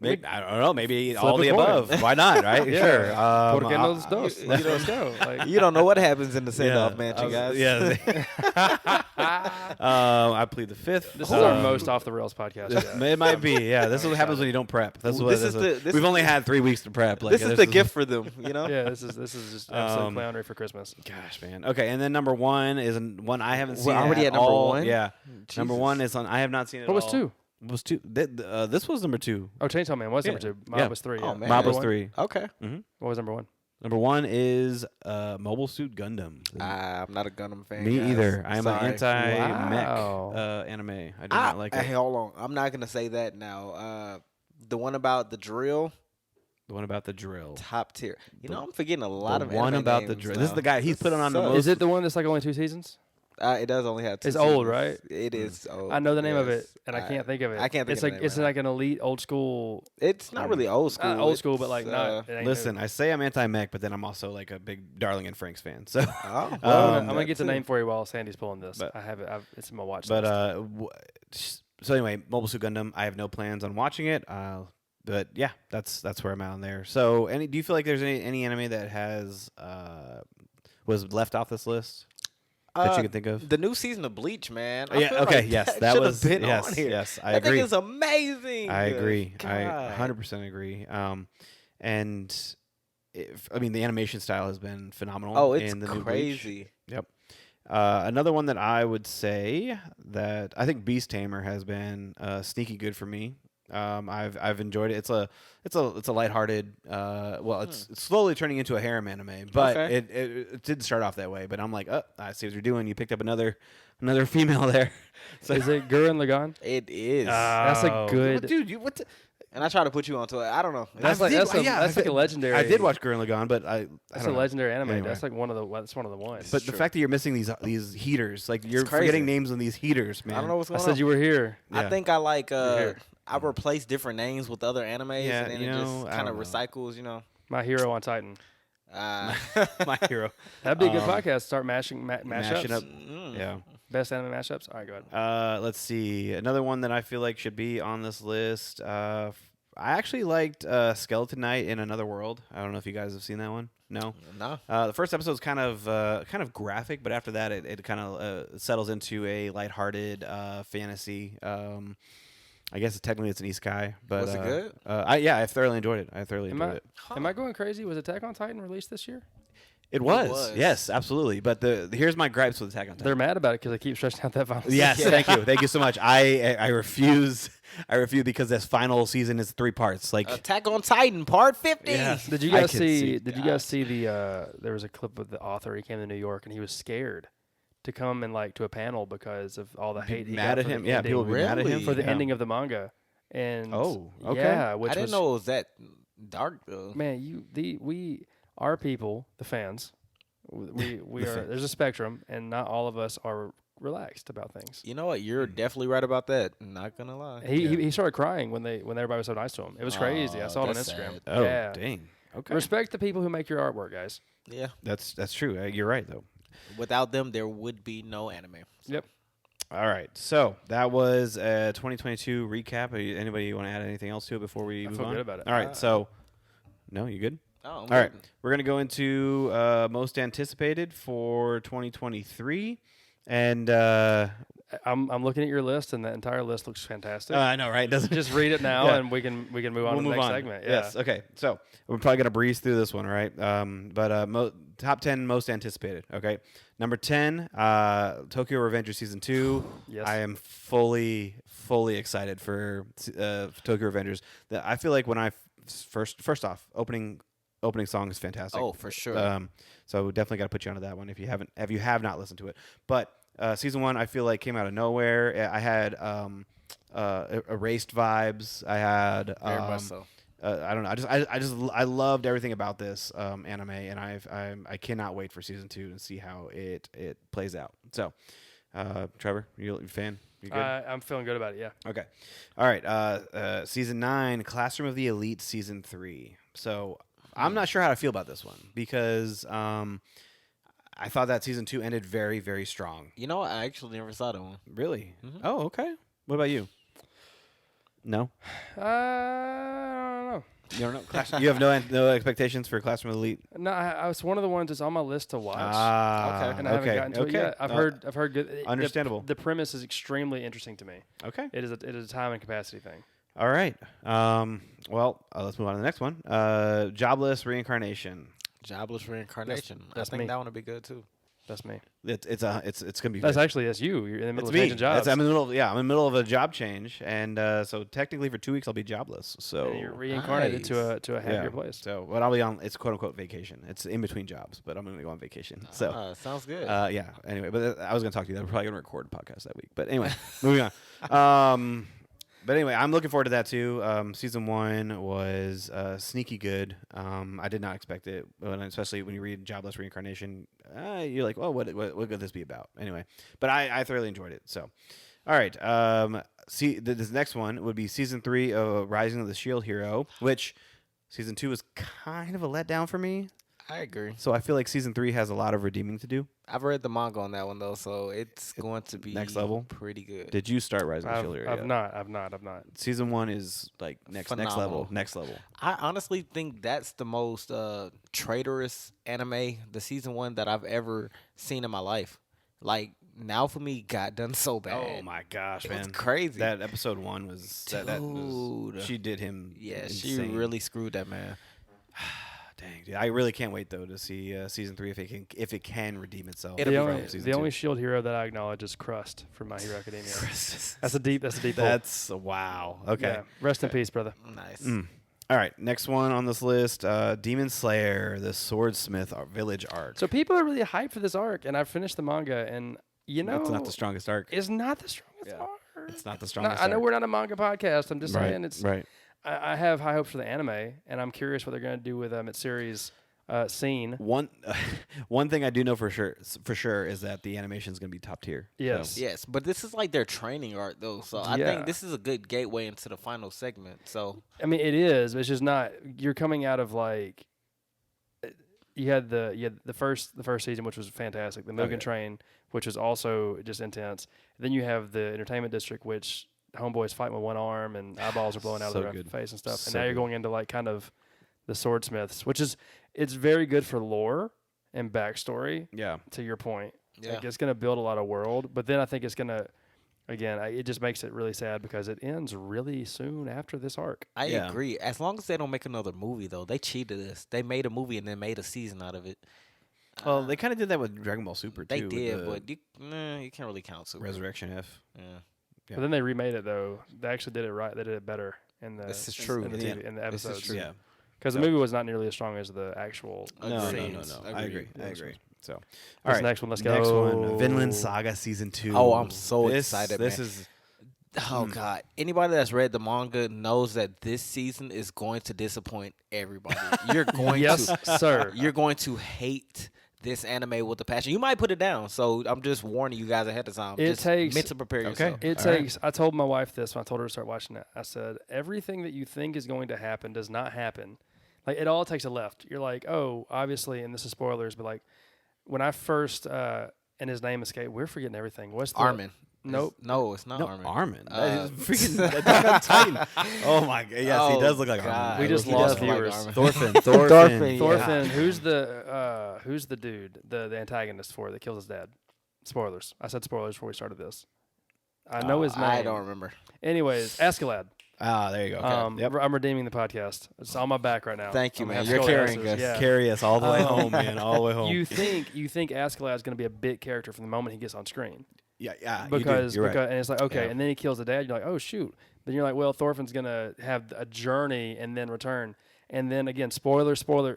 Maybe, I don't know. Maybe Flip all a the coin. above. Why not? Right? Yeah. Sure. Porque no los dos? Let's go. Like, You don't know what happens in the send-off mansion, guys. Yeah. I plead the fifth. this is our most off the rails podcast. Yeah. It might be. Yeah. This is what happens when you don't prep. We've only had 3 weeks to prep. Like, This is the gift for them, you know? Yeah, this is just absolute clownery for Christmas. Gosh, man. Okay, and then number one is one I haven't seen. We're already at number one? Yeah. Jesus. Number one is on. I have not seen it. What at was all. two? What was two? This was number two. Oh, Chainsaw Man was number two. Mob was three. Oh, Yeah. man. Mob was Number one? 3. Okay. What was number one? Number one is Mobile Suit Gundam. I'm not a Gundam fan. Me guys. either. I'm Sorry. an anti-mech Wow. anime. I do not like it. Hey, hold on. I'm not going to say that now. The one about the drill, The one about the drill. top tier. You know, I'm forgetting a lot of The one anime about the names drill. now. This is the guy. He's put it on the sucks. most. Is it the one that's like only 2 seasons? It does only have 2 It's seasons. old, right? It is old. I know the name of it, yes. and I can't think of it. I can't think it's of like the name it's right like an elite old school. It's not really old school. Not old school, but It's, like not. It ain't Listen, new. I say I'm anti-mech, but then I'm also like a big Darling and Franks fan. So, Oh, I'm gonna that get the too. name for you while Sandy's pulling this. But- I have it. It's in my watch but list. so anyway, Mobile Suit Gundam. I have no plans on watching it. But yeah, that's where I'm at on there. So, do you feel like there's any anime that has was left off this list that you can think of? The new season of Bleach, man. I Yeah. feel Okay. like Yes, that that should was. have been Yes. on here. Yes. I That agree. thing is amazing. I agree. I God. 100% agree. And I mean, the animation style has been phenomenal. Oh, it's in the new Bleach. crazy. Yep. Another one that I would say that I think Beast Tamer has been sneaky good for me. I've enjoyed it. It's a lighthearted. It's slowly turning into a harem anime, but Okay. it didn't start off that way. But I'm like, oh, I see what you're doing. You picked up another female there. So Is it Gurren Lagann? It is. That's a good- dude. You what? The, and I try to put you onto it. I don't know. That's I like did- that's, a, yeah, that's like a legendary. I did watch Gurren Lagann, but I That's don't a know. legendary anime. Anyway. That's like one of the. That's one of the ones. But the fact that you're missing these heaters, like you're crazy. forgetting names on these heaters, man. I don't know what's I going said on. you were here. Yeah. I think I like. here. I replace different names with other animes, Yeah, and then you it know, just I kind of don't know. recycles. You know. My Hero on Titan. My hero. That'd be a good Um, podcast. Start mashing mashing mashups. up. Yeah. Best anime mashups. All right, go ahead. Let's see. Another one that I feel like should be on this list. I actually liked Skeleton Knight in Another World. I don't know if you guys have seen that one. No. No. The first episode is kind of graphic, but after that, it kind of settles into a lighthearted fantasy. I guess technically it's an isekai, but Was it good? I thoroughly enjoyed it. I thoroughly Am enjoyed I, it. am I going crazy? Was Attack on Titan released this year? It was. was. Yes, absolutely. But here's my gripes with Attack on Titan. They're mad about it because they keep stretching out that final. Yes, season. thank you so much. I refuse. I refuse because this final season is 3 parts. Like Attack on Titan Part 50. Yeah. Did you I guys can see? see- Did you guys see the? There was a clip of the author. He came to New York and he was scared to come and like to a panel because of all the hate he mad got at for him. the Yeah, ending, people be mad at him Really? for the Yeah. ending of the manga. And Oh, okay. yeah, which I didn't was, know it was that dark though. Man, our people, the fans, we are. There's a spectrum, and not all of us are relaxed about things. You know what? You're definitely right about that. Not gonna lie. He started crying when everybody was so nice to him. It was crazy. I saw it on that's Instagram. sad. Oh, yeah. dang. Okay. Respect the people who make your artwork, guys. Yeah. That's true. You're right though. Without them, there would be no anime. Yep. All right. So that was a 2022 recap. Anybody want to add anything else to it before we I move feel on? good about it. All right. So, no, you good? Oh, All right. We're gonna go into most anticipated for 2023, and I'm looking at your list, and that entire list looks fantastic. I know, right? Doesn't Just read it now, Yeah. and we can move on we'll to the move next on. segment. Yeah. Yes. Okay. So we're probably gonna breeze through this one, right? Top 10 most anticipated. Okay. Number 10, Tokyo Revenger season 2. Yes. I am fully excited for Tokyo Revengers. I feel like when I first off opening song is fantastic. Oh, for sure. So definitely got to put you onto that one if you have not listened to it. But season 1, I feel like came out of nowhere. I had erased vibes. I had Very much so. I don't know. I loved everything about this anime, and I cannot wait for season 2 and see how it plays out. So, Trevor, you a fan? You good? I'm feeling good about it. Yeah. Okay. All right. Season 9, Classroom of the Elite, Season 3. So I'm not sure how to feel about this one because I thought that Season 2 ended very, very strong. You know what? I actually never saw that one. Really? Mhm. Oh, okay. What about you? No? I don't know. You don't know? You have no expectations for Classroom of the Elite? No, I was one of the ones that's on my list to watch. Okay. And I haven't gotten to it yet. I've heard good. Understandable. The premise is extremely interesting to me. Okay. It is a time and capacity thing. All right. Well, let's move on to the next one. Jobless Reincarnation. Jobless Reincarnation. That's I think me. that one would be good too. That's me. It's gonna be. That's good. actually you. You're in the middle It's of me. changing jobs. I'm in the middle. I'm in the middle of a job change, and so technically for 2 weeks I'll be jobless. So and you're reincarnated to a happier yeah. place. So what I'll be on, it's quote unquote vacation. It's in between jobs, but I'm going to go on vacation. So sounds good. yeah. Anyway, but I was going to talk to you. We're probably going to record a podcast that week. But anyway, moving on. But anyway, I'm looking forward to that too. Season 1 was sneaky good. I did not expect it, especially when you read Jobless Reincarnation. You're like, oh, what could this be about? Anyway, but I thoroughly enjoyed it. So, all right. This next one would be Season 3 of Rising of the Shield Hero, which Season 2 was kind of a letdown for me. I agree. So I feel like Season 3 has a lot of redeeming to do. I've read the manga on that one though, so it's going to be next level. Pretty good. Did you start Rising of the Shield Hero? I've not. Season 1 is like next level. Next level. I honestly think that's the most traitorous anime, the Season 1 that I've ever seen in my life. Like now for me got done so bad. Oh my gosh, man. It's crazy. That episode 1 was that was, she did him. Yeah, insane. she really screwed that man. Dang, dude. I really can't wait though to see Season 3 if it can redeem itself. The only Shield hero that I acknowledge is Crust from My Hero Academia. That's a deep hole. That's wow. Okay. Yeah. Rest in peace, brother. Nice. All right, next one on this list, Demon Slayer, the Swordsmith Village arc. So people are really hyped for this arc, and I've finished the manga, and it's not the strongest arc. It's not the strongest arc. It's not the strongest. I know we're not a manga podcast. I'm just saying it's right. I have high hopes for the anime, and I'm curious what they're going to do with Mitsuru's scene. One thing I do know for sure is that the animation is going to be top tier. Yes. So. Yes, but this is like their training arc though, so I think this is a good gateway into the final segment. So I mean, it is. But it's just not. You're coming out of like. You had the first season, which was fantastic. The Mugen Train, which was also just intense. Then you have the Entertainment District, which homeboys fighting with one arm and eyeballs are blowing out of their face and stuff. And now you're going into like kind of the Swordsmiths, which is it's very good for lore and backstory. Yeah. To your point, yeah, like it's going to build a lot of world, but then I think it's going to. Again, it just makes it really sad because it ends really soon after this arc. I agree. As long as they don't make another movie, though, they cheated us. They made a movie and then made a season out of it. Well, they kind of did that with Dragon Ball Super, they too. They did, but you can't really count Super. Resurrection F. Yeah. But then they remade it, though. They actually did it right. They did it better in the This is true. in the TV, in the episodes. This is true. Yeah. Because the movie was not nearly as strong as the actual scenes. No. I agree. So, all right. Next one, let's go. Next one, Vinland Saga Season 2. Oh, I'm so excited, This man. is... Oh, God. Anybody that's read the manga knows that this season is going to disappoint everybody. You're going sir. You're going to hate this anime with a passion. You might put it down, so I'm just warning you guys ahead of time. Just meant to prepare yourself. It takes. I told my wife this when I told her to start watching it. I said, everything that you think is going to happen does not happen. Like, it all takes a left. You're like, oh, obviously, and this is spoilers, but like, when I first, and his name escaped, we're forgetting everything. What's the... Armin. Nope. No, it's not Armin. Armin. That is freaking Attack on Titan. Oh my god. Yes, he does look like Armin. We just lost viewers. Thorfinn. Thorfinn. Who's the dude, the antagonist for it that kills his dad? Spoilers. I said spoilers before we started this. I know his name. I don't remember. Anyways, Askeladd. Ah, there you go. Okay. I'm redeeming the podcast. It's on my back right now. Thank you, man. You're carrying us. Yeah. Carry us all the way home, man. All the way home. You think Askeladd is going to be a big character from the moment he gets on screen? Yeah. Because You're right. and it's like okay, and then he kills the dad. You're like, oh shoot. Then you're like, well, Thorfinn's going to have a journey and then return. And then again, spoiler. Turn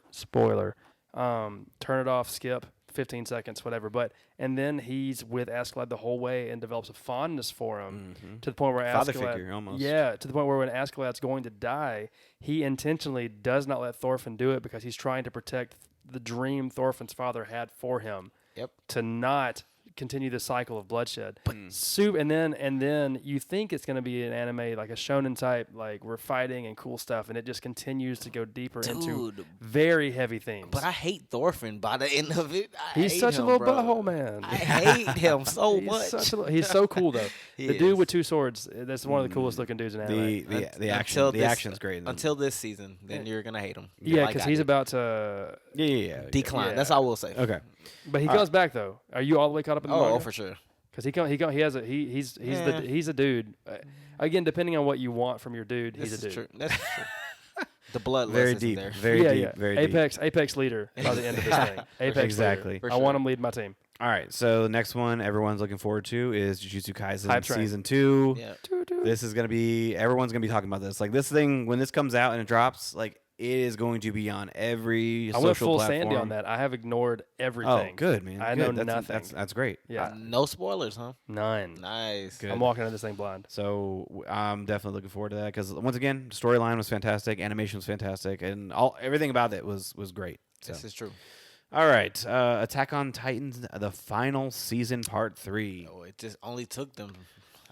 it off. Skip 15 seconds, whatever. And then he's with Askeladd the whole way and develops a fondness for him to the point where Father figure, almost. Yeah, to the point where when Askeladd's going to die, he intentionally does not let Thorfinn do it because he's trying to protect the dream Thorfinn's father had for him. Yep. To not continue the cycle of bloodshed. And then you think it's going to be an anime like a shonen type, like we're fighting and cool stuff, and it just continues to go deeper into very heavy themes. But I hate Thorfinn by the end of it. He's such a little butthole, man. I hate him so much. He's so cool though. He Dude is. with 2 swords. That's one of the coolest looking dudes in anime. The action's great. Until this season, then you're gonna hate him. Yeah, like because I he's did. about to. decline. Yeah. That's all I will say. Okay. But he goes back though. Are you all the way caught up in the manga? Oh, for sure. Because he's a dude. Again, depending on what you want from your dude, he's a dude. True. That's true. The bloodlust Very isn't deep. there. Very deep. Very deep. Apex leader by the end of this thing. Apex Exactly. leader. For I want sure. him lead my team. All right. So the next one everyone's looking forward to is Jujutsu Kaisen Hype train. season 2. Yeah. This is gonna be everyone's gonna be talking about this. Like this thing when this comes out and it drops, like it is going to be on every I social went full platform. Sandy on that. I have ignored everything. Oh, good man. I Good. know nothing. That's great. Yeah, No spoilers, huh? none. Nice. Good. I'm walking into this thing blind. So I'm definitely looking forward to that because once again, storyline was fantastic, animation was fantastic, and everything about it was great. So. This is true. All right, Attack on Titans, the final season, part 3. Oh, it just only took them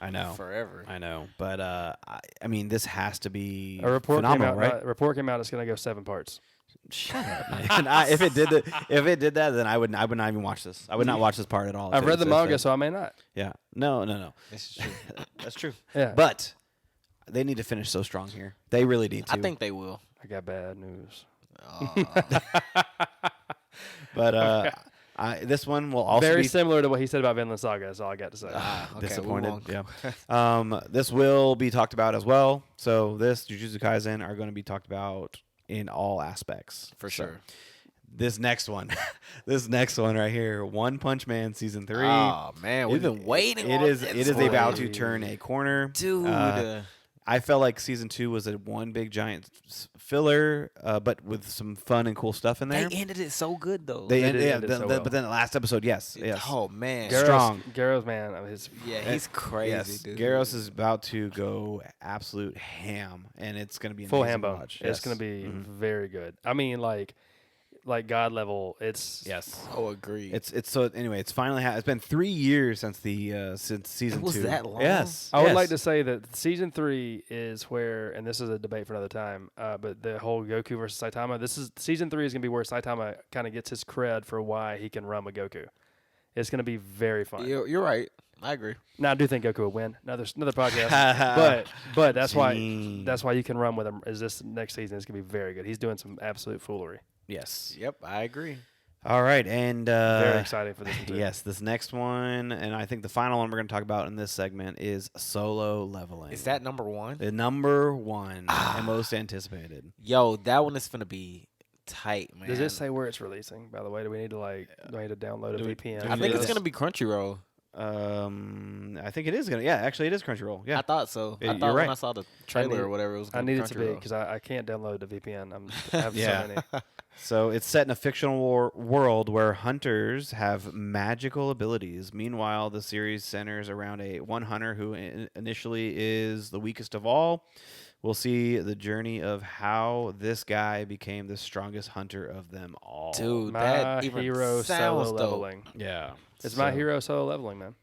I know, forever. I know, but I mean, this has to be A report phenomenal, came out. right? Report came out. It's going to go 7 parts. Shut up, man. If it did that, then I would not even watch this. I would not watch this part at all. I've read the manga, so I may not. Yeah, no. This is true. That's true. Yeah, But they need to finish so strong here. They really need to. I think they will. I got bad news. But this one will also Very be similar to what he said about Vinland Saga. That's all I got to say. Okay, disappointed. we won't. Yeah. This will be talked about as well. So this Jujutsu Kaisen are going to be talked about in all aspects For So, sure. This next one right here, One Punch Man season 3. Oh man, we've been waiting. It on is. this It is one. about to turn a corner, dude. I felt like season 2 was a one big giant filler, but with some fun and cool stuff in there. They ended it so good though. But then the last episode, yes. Oh man. Strong. Garrow's man. Yeah, he's crazy, Yes, dude. Garros is about to go absolute ham, and it's going to be Full amazing ham to bone. watch. It's Yes. going to be Mhm. very good. I mean, like God level. It's Yes. Oh, agreed. It's so anyway. It's finally it's been 3 years since since season 2. It was that long? Yes. I would yes. like to say that season 3 is where, and this is a debate for another time. But the whole Goku versus Saitama. Season 3 is going to be where Saitama kind of gets his cred for why he can run with Goku. It's going to be very fun. You're right. I agree. Now I do think Goku will win. Another podcast. but that's why you can run with him. Is this next season is going to be very good. He's doing some absolute foolery. Yes. Yep, I agree. All right, and Very exciting for this one too. yes, this next one, and I think the final one we're going to talk about in this segment is solo leveling. Is that number one? the number one and most anticipated? Yo, that one is gonna be tight, man. Does it say where it's releasing? By the way, do we need to download a VPN? I think it's Yes. gonna be Crunchyroll. I think it is gonna. Yeah, actually, it is Crunchyroll. Yeah. I thought so. Yeah, I you're thought right. when I saw the trailer or whatever, it was. I Gonna need it to be Crunchyroll. because I can't download the VPN. I have Yeah. so many. So it's set in a fictional world where hunters have magical abilities. Meanwhile, the series centers around one hunter who initially is the weakest of all. We'll see the journey of how this guy became the strongest hunter of them all. Dude, My that even hero sounds solo dope. leveling. Yeah. It's my hero solo leveling, man.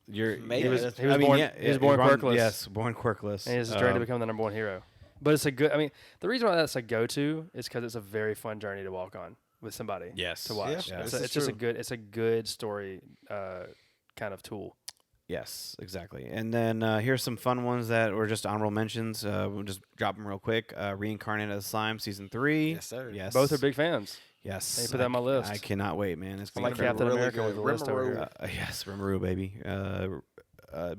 You're, Maybe. yeah, He was that's- born- he was born quirkless. Yes, born quirkless. And his journey to become the number one hero. But it's a good. I mean, the reason why that's a go-to is because it's a very fun journey to walk on with somebody. Yes. To watch. Yeah, It's, this is it's just a true. good. It's a good story, kind of tool. Yes, exactly. And then here's some fun ones that were just honorable mentions. We'll just drop them real quick. Reincarnated as Slime season 3. Yes, sir. Yes. Both are big fans. Yes. Let me put that on my list. I cannot wait, man. It's I'm gonna like be Captain really America good. with the list over Rimuru. here. yes, Rimuru, baby.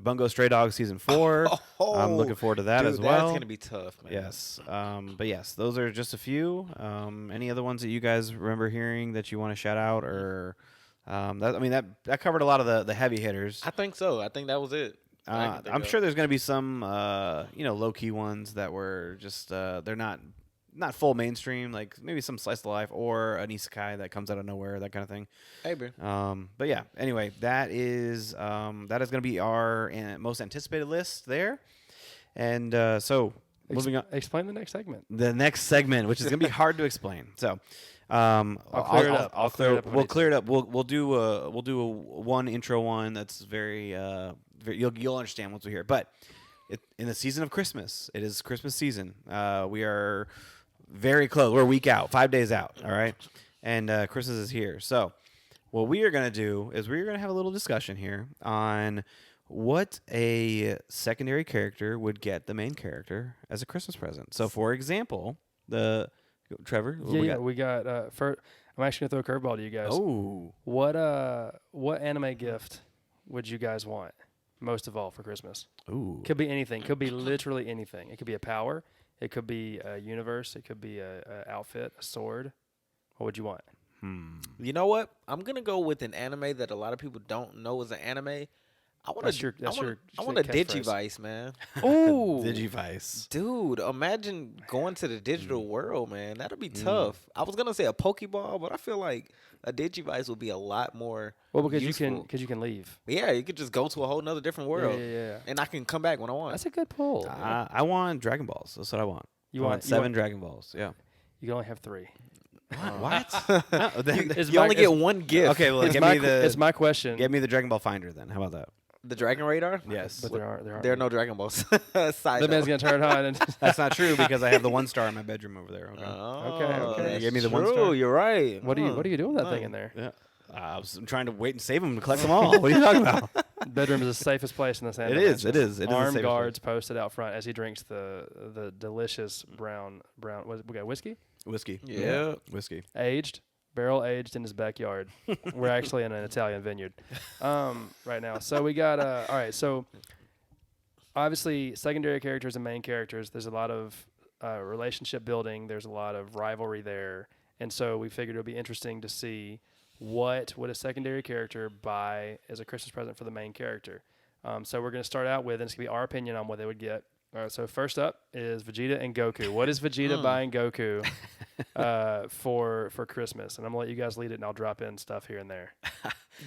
Bungo Stray Dogs season 4. I'm looking forward to that Dude, as well. That's gonna be tough, man. Yes. But yes, those are just a few. Any other ones that you guys remember hearing that you want to shout out, or that covered a lot of the heavy hitters. I think so. I think that was it. I'm sure there's going to be some low key ones that were just they're not full mainstream, like maybe some slice of life or an isekai that comes out of nowhere, that kind of thing. Hey, man. But yeah, anyway, that is going to be our most anticipated list there. And so moving on, Explain the next segment. the next segment, which is going to be hard to explain. So I'll clear it up. I'll clear it up. We'll clear it up. We'll do a one intro one that's very you'll understand once we hear it. But in the season of Christmas, it is Christmas season. We are very close. We're a week out, 5 days out. All right, and Christmas is here. So what we are gonna do is we're gonna have a little discussion here on what a secondary character would get the main character as a Christmas present. So, for example, Trevor. We got. First, I'm actually gonna throw a curveball to you guys. Oh, what anime gift would you guys want most of all for Christmas? ooh. Could be anything. Could be literally anything. It could be a power. It could be a universe. It could be a outfit, a sword. What would you want? You know what? I'm gonna go with an anime that a lot of people don't know is an anime. I want a Digivice, man. Ooh, Digivice. Dude, imagine going to the digital world, man. That'd be tough. I was gonna say a Pokeball, but I feel like a Digivice would be a lot more. Well, because useful. you can leave. Yeah, you could just go to a whole nother different world. Yeah. And I can come back when I want. That's a good pull. I want Dragon Balls. That's what I want. You I want seven Dragon Balls. Yeah. You can only have 3. What? No, You only get one gift. Okay, well, It's my question. Give me the Dragon Ball Finder then. How about that? The Dragon Radar? Yes. But there There are no Dragon Balls. Side the man's note. gonna turn it on. And That's not true because I have the 1 star in my bedroom over there. Okay. Okay. That's Give me the true. 1 star. You're right. what are you doing with that thing in there? Yeah. I'm trying to wait and save them to collect them all. What are you talking about? Bedroom is the safest place in the sand. It is. It is the Armed safest guards posted out front as he drinks the delicious brown. We got whiskey, Whiskey. Yeah. Whiskey. barrel aged in his backyard. We're actually in an Italian vineyard right now. So we got all right. So obviously, secondary characters and main characters. There's a lot of relationship building. There's a lot of rivalry there, and so we figured it would be interesting to see what would a secondary character buy as a Christmas present for the main character. So we're going to start out with, and it's going to be our opinion on what they would get. All right, so first up is Vegeta and Goku. What is Vegeta buying Goku for Christmas? And I'm going to let you guys lead it, and I'll drop in stuff here and there.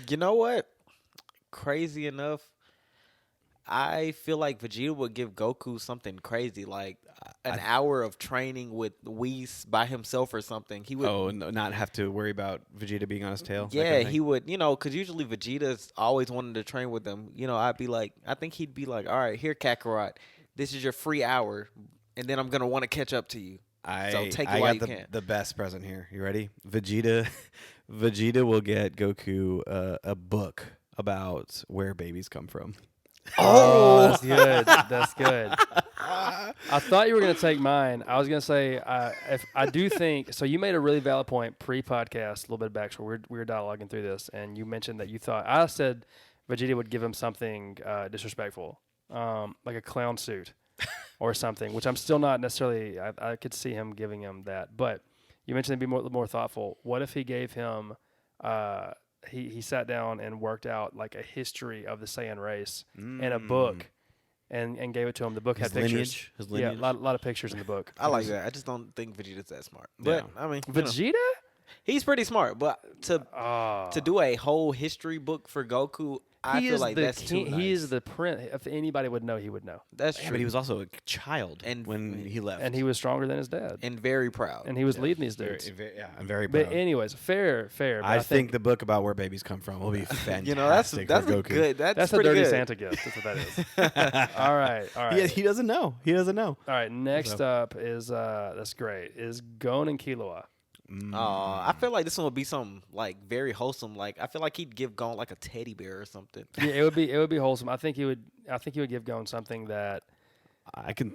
You know what? Crazy enough, I feel like Vegeta would give Goku something crazy, like an hour of training with Whis by himself or something. He would not have to worry about Vegeta being on his tail. Yeah, he would. Because usually Vegeta's always wanted to train with him. I think he'd be like, all right, here, Kakarot, this is your free hour, and then I'm gonna want to catch up to you. So take it while you can. The best present here. You ready? Vegeta will get Goku a book about where babies come from. Oh, that's good. That's good. I thought you were going to take mine. I was going to say, if I do think so. You made a really valid point pre-podcast, a little bit of backstory. We were dialoguing through this, and you mentioned that you thought I said Vegeta would give him something disrespectful, like a clown suit or something, which I'm still not necessarily. I could see him giving him that, but you mentioned it'd be more thoughtful. What if he gave him? He sat down and worked out like a history of the Saiyan race in a book and gave it to him. The book had pictures. His lineage. Yeah, a lot of pictures in the book. I like that. I just don't think Vegeta's that smart. But, I mean, Vegeta? He's pretty smart. But to do a whole history book for Goku, I feel like that's too nice. He is the prince. If anybody would know, he would know. That's true. But he was also a child when he left. And he was stronger than his dad. And very proud. And he was leading these dudes. I'm very proud. But anyways, fair. I think the book about where babies come from will be fantastic. That's for Goku. good. That's a pretty dirty good. Santa gift. That's what that is. All right. He doesn't know. All right. Next up is that's great. Is Gon and Killua. I feel like this one would be something like very wholesome. Like I feel like he'd give Gon like a teddy bear or something. Yeah, it would be wholesome. I think he would give Gon something that I can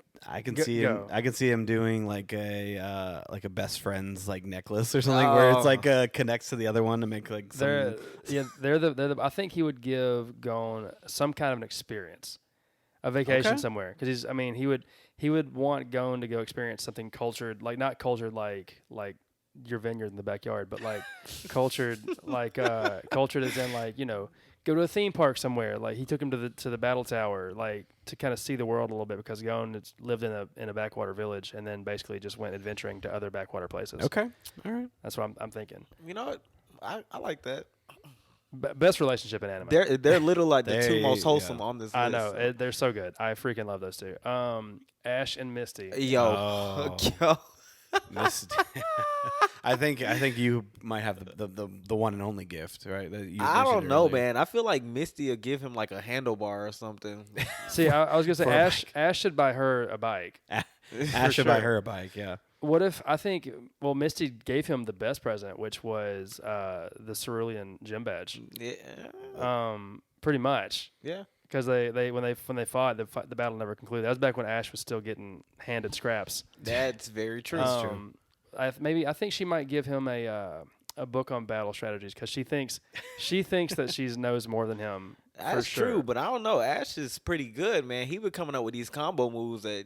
see him. I can see him doing like a best friends like necklace or something where it's like connects to the other one to make like some. They're the I think he would give Gon some kind of an experience, a vacation somewhere, because he would want Gon to go experience something cultured, like not cultured like your vineyard in the backyard, but like cultured as in like, go to a theme park somewhere. Like he took him to the battle tower, like to kind of see the world a little bit, because Gon lived in a backwater village and then basically just went adventuring to other backwater places. Okay. All right. That's what I'm thinking. You know what? I like that. Best relationship in anime. They're little like the two most wholesome on this list. I know. They're so good. I freaking love those two. Ash and Misty. Yo. Misty. I think you might have the one and only gift, right? That you I don't mentioned know, earlier. man. I feel like Misty will give him like a handlebar or something. See, I was gonna say For a Ash should buy her a bike. Ash should buy sure. her a bike. Yeah. What if Misty gave him the best present, which was the cerulean gym badge. Yeah. Pretty much. Yeah. Because when they fought, the battle never concluded. That was back when Ash was still getting handed scraps. That's very true. I think she might give him a book on battle strategies because she thinks that she knows more than him. That's for sure. true, but I don't know. Ash is pretty good, man. He been coming up with these combo moves that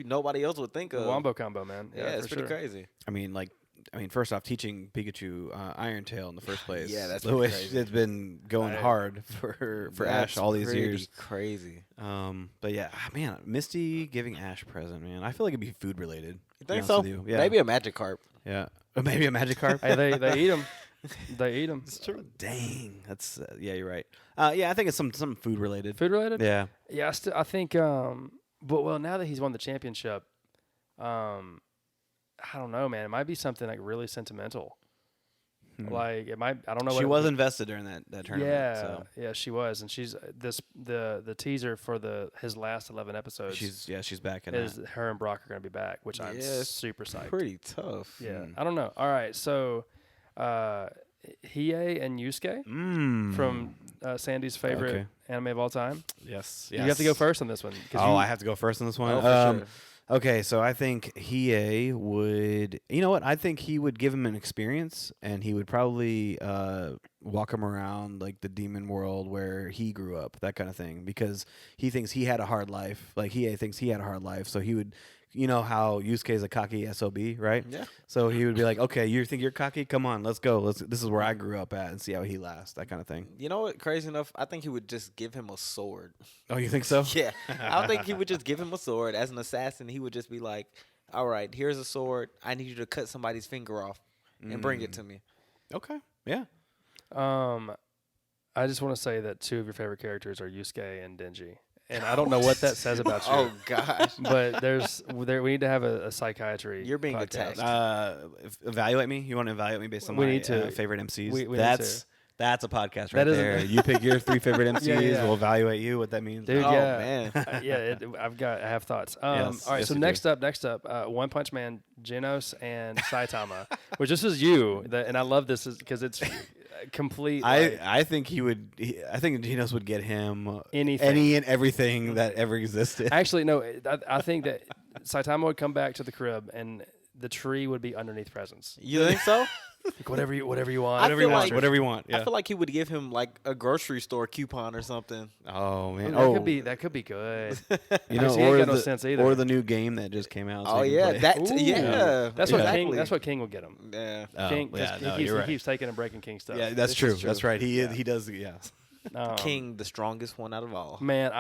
nobody else would think of. The wombo combo, man. Yeah, it's pretty crazy. I mean, first off, teaching Pikachu Iron Tail in the first place. Yeah, that's the way crazy. it's been going hard for Ash all these years. Crazy. But yeah, man, Misty giving Ash a present, man. I feel like it'd be food related. You think so? Yeah. Maybe a Magikarp. Yeah. Or maybe a Magikarp. Hey, they eat them. They eat them. It's true. Dang, that's yeah. You're right. Yeah, I think it's some food related. Food related. Yeah. Yeah, I think. But now that he's won the championship, I don't know, man. It might be something like really sentimental. Like it might. I don't know. She was invested during that tournament. Yeah, So. yeah, she was, and she's the teaser for his last 11 episodes. She's back in is that. her and Brock are going to be back, which I'm super psyched. Pretty tough. Yeah, I don't know. All right, so Hiei and Yusuke from Sandy's favorite anime of all time. Yes. You have to go first on this one. I have to go first on this one. Oh, for sure. Okay, so I think Hiei would. You know what? I think he would give him an experience, and he would probably walk him around like the demon world where he grew up, that kind of thing, because he thinks he had a hard life. Like Hiei thinks he had a hard life, so he would. You know how Yusuke is a cocky SOB, right? Yeah. So he would be like, okay, you think you're cocky? Come on, let's go. This is where I grew up at and see how he lasts, that kind of thing. You know what? Crazy enough, I think he would just give him a sword. Oh, you think so? Yeah. I think he would just give him a sword. As an assassin, he would just be like, all right, here's a sword. I need you to cut somebody's finger off and bring it to me. Okay. Yeah. I just want to say that two of your favorite characters are Yusuke and Denji. And I don't know what that says about you. Oh, gosh. But we need to have a psychiatry. You're being podcast. attacked. Evaluate me. You want to evaluate me based on We my need to. favorite MCs? We need That's a podcast That right is there. You pick your 3 favorite MCs. Yeah. We'll evaluate you. What that means. Dude, Oh, yeah. man. I have thoughts. Yes, all right, yes, so you next up, One Punch Man, Genos and Saitama, which this is you, and I love this because it's complete. I think I think Genos would get him Anything. any and everything that ever existed. Actually, no, I think that Saitama would come back to the crib and the tree would be underneath presents. You think so? Like whatever you want. I feel like- Whatever you want. Yeah. I feel like he would give him like a grocery store coupon or something. Oh man. That could be good. You know, he ain't or got no the sense either. or the new game that just came out. so Oh you can yeah, play. yeah. That's exactly. what King will get him. Yeah. Oh, King, 'cause yeah, he you're keeps taking and breaking King stuff. Yeah, This that's true. is true. That's right. He does. Yeah. King, the strongest one out of all. Man,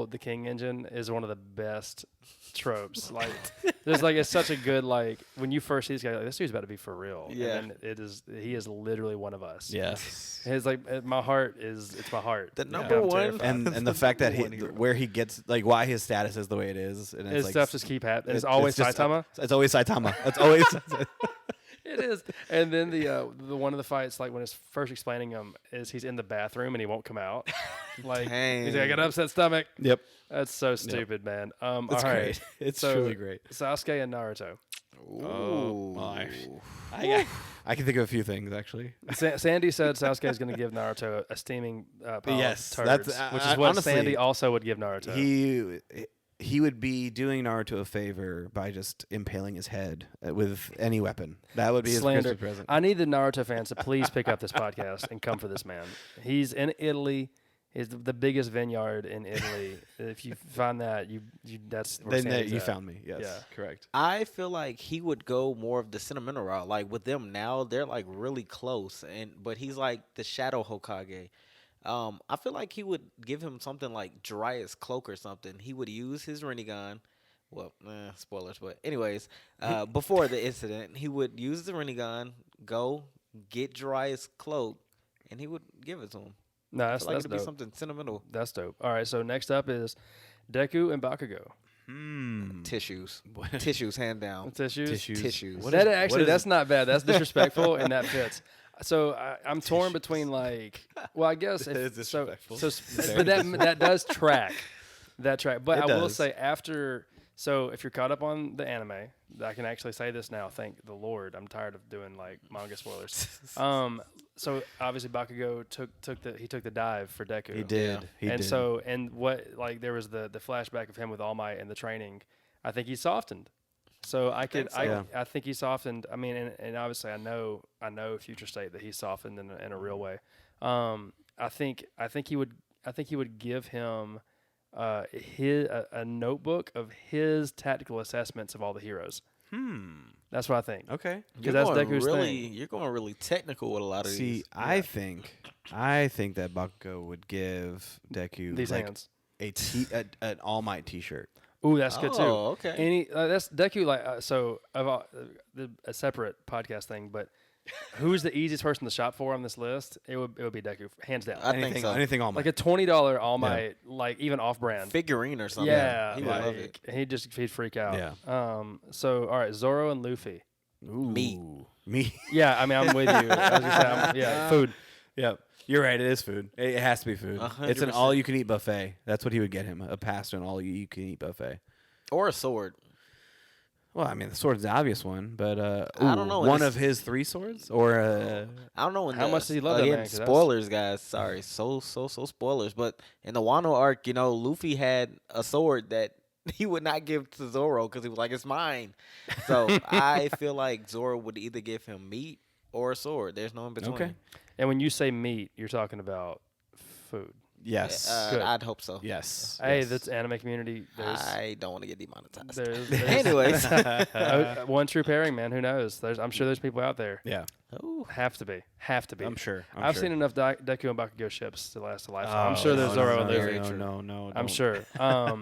the King engine is one of the best tropes. Like, it's such a good, like, when you first see this guy, like, this dude's about to be for real. Yeah. And he is literally one of us. Yes. It's like, it's my heart. The Yeah, number I'm one, terrified. And the fact that Number one hero. where he gets like why his status is the way it is, and His it's like stuff just keep happening. It's always just- Saitama. It's always Saitama. It's always. It is. And then the one of the fights, like when it's first explaining him, is he's in the bathroom and he won't come out. Like he's like, I got an upset stomach. Yep. That's so stupid, man. It's all right. great. It's So, truly great. Sasuke and Naruto. Ooh. Well, I can think of a few things actually. Sandy said Sasuke is going to give Naruto a steaming pile Yes, of that's- turds, which is what honestly, Sandy also would give Naruto. He would be doing Naruto a favor by just impaling his head with any weapon. That would be his Slander. Christmas present. I need the Naruto fans to please pick up this podcast and come for this man. He's in Italy. He's the biggest vineyard in Italy. If you find that, that's where Then Sandy's you at. found me. Yes, Yeah. correct. I feel like he would go more of the sentimental route. Like with them now, they're like really close, but he's like the Shadow Hokage. I feel like he would give him something like Jiraiya's cloak or something. He would use his Rinnegan. Well, spoilers, but anyways, before the incident, he would use the Rinnegan, go get Jiraiya's cloak, and he would give it to him. No, I that's feel like it'd be dope. something sentimental. That's dope. All right, so next up is Deku and Bakugo. Tissues. Tissues, hand down. Tissues. Tissues. What That is- actually, what is- that's not bad. That's disrespectful, and that fits. So I'm torn between like, well, I guess That is disrespectful. but that does track, But It I will does. say after, so if you're caught up on the anime, I can actually say this now. Thank the Lord, I'm tired of doing like manga spoilers. So obviously Bakugo took the dive for Deku. He did. He and did. so what like there was the flashback of him with All Might and the training. I think he softened. So I think he softened. I mean, and obviously I know Future State that he softened in a real way. I think he would give him a notebook of his tactical assessments of all the heroes. That's what I think. Okay. Because that's Deku's thing. You're going really technical with a lot of See, these. I think that Bakugo would give Deku These like hands. an All Might T-shirt. Ooh, that's good too. Oh, okay. That's Deku. Like so, of a separate podcast thing. But who's the easiest person to shop for on this list? It would be Deku, hands down. I think so. Anything All Might. Like a $20 All Might, like even off brand Figurine or something. Yeah, He would love it. he'd freak out. Yeah. So all right, Zoro and Luffy. Ooh. Me. Yeah, I mean I'm with you. I was gonna say, food. Yep. You're right. It is food. It has to be food. 100%. It's an all-you-can-eat buffet. That's what he would get him. A pass to an all-you-can-eat buffet. Or a sword. Well, I mean, the sword's the obvious one, but I don't know. One of his 3 swords, or I don't know How much does he love that man? 'Cause that's- Spoilers, guys. Sorry, so spoilers. But in the Wano arc, Luffy had a sword that he would not give to Zoro because he was like, "It's mine." So I feel like Zoro would either give him meat or a sword. There's no in between. Okay. And when you say meat, you're talking about food. yes, Good. I'd hope so. yes. Hey, yes. that's anime community. I don't want to get demonetized. There's Anyways, one true pairing, man. Who knows? I'm sure there's people out there. yeah. Ooh. Have to be. I'm sure. I've seen enough Deku and Bakugo ships to last a lifetime. I'm sure there's Zoro and Luffy. No. I'm sure. All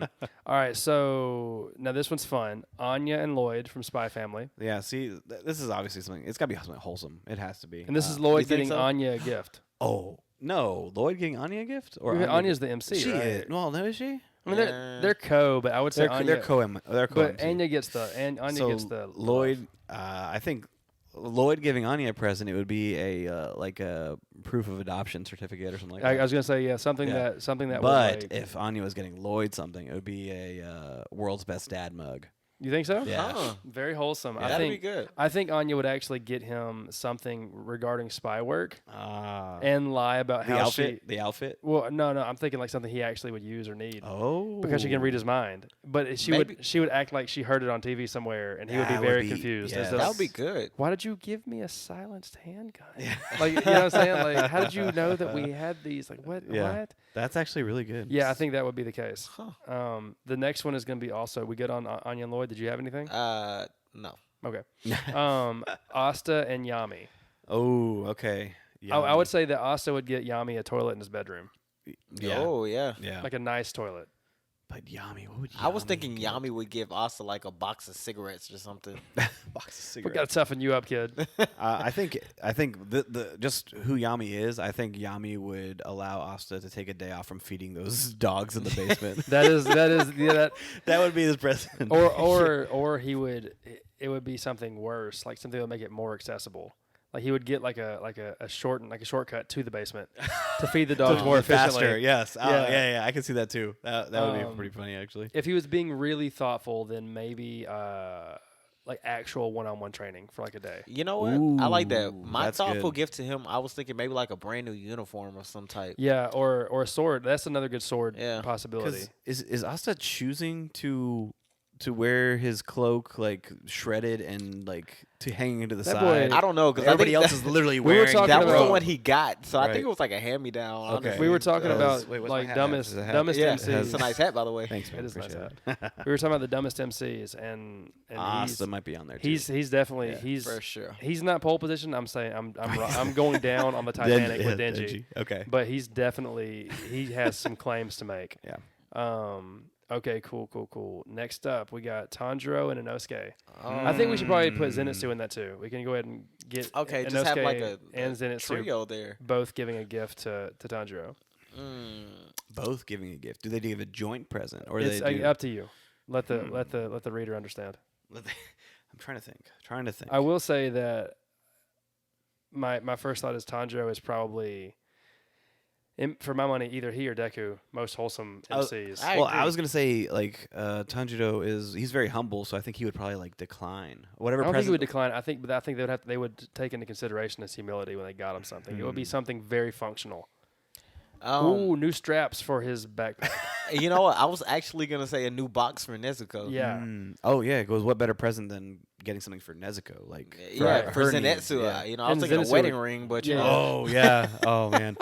right, so now this one's fun. Anya and Lloyd from Spy Family, Yeah. See, this is obviously something. It's got to be something wholesome. It has to be. and this is you Lloyd think getting so? Anya a gift. Oh no, Lloyd getting Anya a gift, or Anya's the MC, She right? is. Well, no, is she? I mean, they're co, but I would say They're Anya. they're co. They're co. But Anya gets Anya so gets the Lloyd. I think Lloyd giving Anya a present. It would be a like a proof of adoption certificate or something like that. I was gonna say something Yeah. that. But would, like, if Anya was getting Lloyd something, it would be a world's best dad mug. you think so? Yeah. Huh. Very wholesome. I That'd think be good. I think Anya would actually get him something regarding spy work Ah, and lie about the how outfit. The outfit. Well, no, I'm thinking like something he actually would use or need. Oh, Because she can read his mind, but she Maybe. would act like she heard it on TV somewhere, and he would be That would very be- confused. yes. as to, That would be good. Why did you give me a silenced handgun? Like, you know what I'm saying? Like, how did you know that we had these? Like, what? Yeah. What? That's actually really good. Yeah, I think that would be the case. Huh. The next one is going to be also. We good on Anya and Lloyd? Did you have anything? No. Okay. Asta and Yami. Oh, okay. I would say that Asta would get Yami a toilet in his bedroom, Yeah. Oh yeah. Yeah. like a nice toilet. But Yami, what would I was Yami thinking get? Yami would give Asta like a box of cigarettes or something. box of We cigarettes. got to toughen you up, kid. I think the just who Yami is. I think Yami would allow Asta to take a day off from feeding those dogs in the basement. that is yeah, that. That would be his present. Or he would. It would be something worse, like something that would make it more accessible. Like he would get like a shortcut to the basement to feed the dogs more efficiently. faster. Yes. Yeah. Yeah. I can see that too. That would be pretty funny actually. If he was being really thoughtful, then maybe like actual one-on-one training for like a day. You know what? I like that. Ooh, My that's thoughtful good. gift to him, I was thinking maybe like a brand new uniform of some type. Yeah, or a sword. That's another good sword Yeah. possibility. Is Asta choosing to wear his cloak like shredded and like to hanging into the That side? boy- I don't know because Everybody else is literally We were wearing talking that that was the about- one he got. So I Right. think it was like a hand me down. Okay. We were talking about wait, what's my like hat? dumbest Is it a hat? dumbest Yeah, MCs. it's a nice hat by the way. Thanks, man. It is a nice Appreciate hat. We were talking about the dumbest MCs, and Asta might be on there too. he's definitely Yeah, he's For sure. he's not pole position. I'm saying I'm going down on the Titanic with Denji. Okay. But he has some claims to make. Yeah. Okay, cool. Next up, we got Tanjiro and Inosuke. Oh. I think we should probably put Zenitsu in that too. We can go ahead and get Okay, Inosuke just have like a and Zenitsu trio there. both giving a gift to Tanjiro. Both giving a gift. Do they give a joint present or It's they do? up to you. Let the reader understand. I'm trying to think. I will say that my first thought is Tanjiro is probably, for my money, either he or Deku, most wholesome MCs. I was gonna say like Tanjiro he's very humble, so I think he would probably like decline whatever. I don't think he would decline. I think they would take into consideration his humility when they got him something. It would be something very functional. New straps for his backpack. You know what? I was actually gonna say a new box for Nezuko. Yeah. Oh yeah, it goes. What better present than getting something for Nezuko? Like for her needs, Zenitsu. yeah. You know, I was thinking a wedding ring, but you know. Oh yeah. Oh man.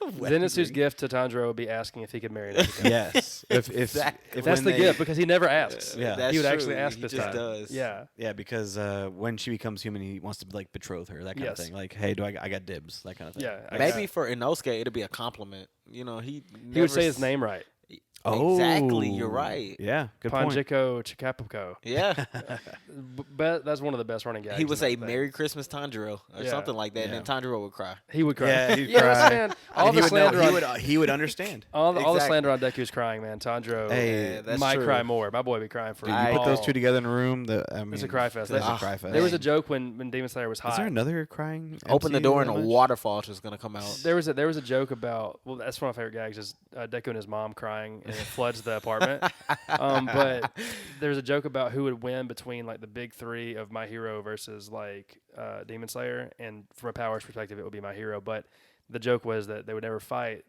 Zenitsu's gift to Tanjiro would be asking if he could marry Nezuko. Yes. If that's the gift, because he never asks. Yeah. That's he would true. actually ask He this just time. does. Yeah. Yeah, because when she becomes human, he wants to like betroth her, that kind of thing. Like, hey, I got dibs, that kind of thing. Yeah. Maybe for Inosuke, it'd be a compliment. You know, he would say his name right. Exactly, you're right. Yeah, good point. Panjiko Chikapuko. Yeah. But that's one of the best running gags. He would in say that thing. Merry Christmas, Tanjiro, or Yeah. something like that, Yeah. and then Tanjiro would cry. He would cry. Yeah, he'd Yes, cry. man. All And the he would know- slander he would understand. all the Exactly. slander on Deku's crying, man. Tanjiro Hey, Yeah, that's might true. cry more. My boy be crying for Dude, all. you put those two together in a room. I mean, It's a cry fest. That's a Ah, cry fest. There was a joke when Demon Slayer was Is hot. there another crying? Open the MC door and a that much? waterfall is gonna come out. There was a joke about, well, that's one of my favorite gags, is Deku and his mom crying and it floods the apartment. But there's a joke about who would win between like the big three of My Hero versus like Demon Slayer, and from a powers perspective, it would be My Hero. But the joke was that they would never fight.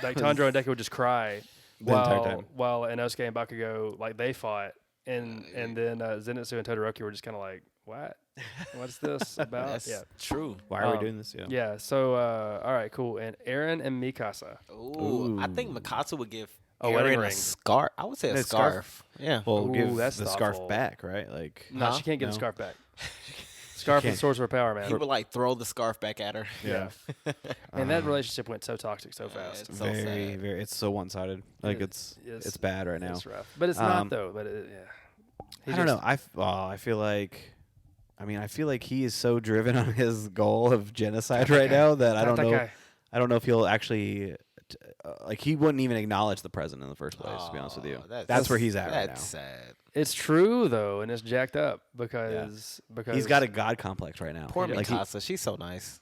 Like Tanjiro and Deku would just cry The entire time. while Inosuke and Bakugo, like, they fought, and then Zenitsu and Todoroki were just kind of like, what? What's this about? That's Yeah. true. Why are we doing this? Yeah. Yeah. So all right, cool. And Eren and Mikasa. Ooh, I think Mikasa would give A wedding Eren a ring. scarf. I would say a A scarf? scarf. Yeah. Well, Ooh, give that's the scarf thoughtful. back, right? Like, No, Huh? she can't get the No. scarf back. Scarf can't. is source of her power, man. He would like throw the scarf back at her. Yeah. And that relationship went so toxic so Yeah, fast. it's so very, sad. very. It's so one-sided. Like it's bad right now. It's rough, but it's not though. But yeah, I don't know. I feel like. I mean, I feel like he is so driven on his goal of genocide right now that I don't know. Guy. I don't know if he'll actually. Like, he wouldn't even acknowledge the president in the first place. To be honest with you, that's where he's at right now. That's sad. It's true though, and it's jacked up because He's got a god complex right now. Poor Like, Mikasa. She's so nice.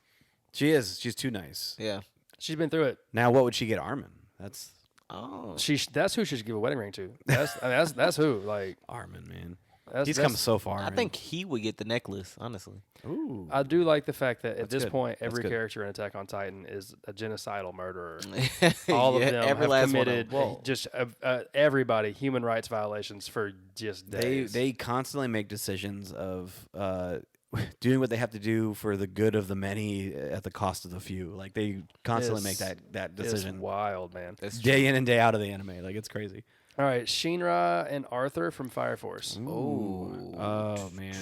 she is. She's too nice. Yeah. she's been through it. Now, what would she get Armin? That's Oh. That's who she should give a wedding ring to. That's who. Like, Armin, man. that's, He's that's- come so far. I man. think he would get the necklace, honestly. Ooh. I do like the fact that at That's this good. point, That's every good. character in Attack on Titan is a genocidal murderer. All of Yeah, them every have last committed one of them. just everybody human rights violations for just days. They constantly make decisions of doing what they have to do for the good of the many at the cost of the few. Like, they constantly make that It's decision wild, man. day in and day out of the anime. Like, it's crazy. All right, Shinra and Arthur from Fire Force. Oh man.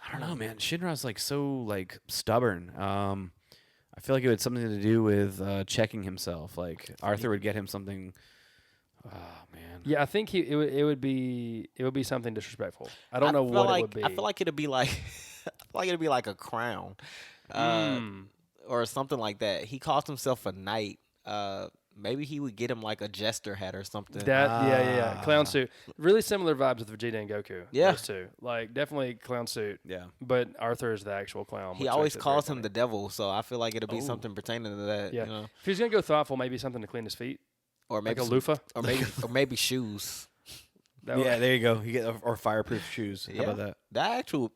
I don't know, man. Shinra's like so like stubborn. I feel like it had something to do with checking himself. Like, Arthur would get him something. Oh man. Yeah, I think it would be something disrespectful. I don't know what it would be. I feel like it'd be like a crown, or something like that. He calls himself a knight. Maybe he would get him like a jester hat or something. Yeah. Clown suit. Really similar vibes with Vegeta and Goku. Yeah. Those two. Like, definitely clown suit. Yeah. But Arthur is the actual clown. He which always makes it calls very him the devil, so I feel like it'll be Oh. something pertaining to that. Yeah. You know? If he's gonna go thoughtful, maybe something to clean his feet, Or like maybe a loofah. or maybe shoes. That would- Yeah, there you go. You get or fireproof shoes. How about that? That actual.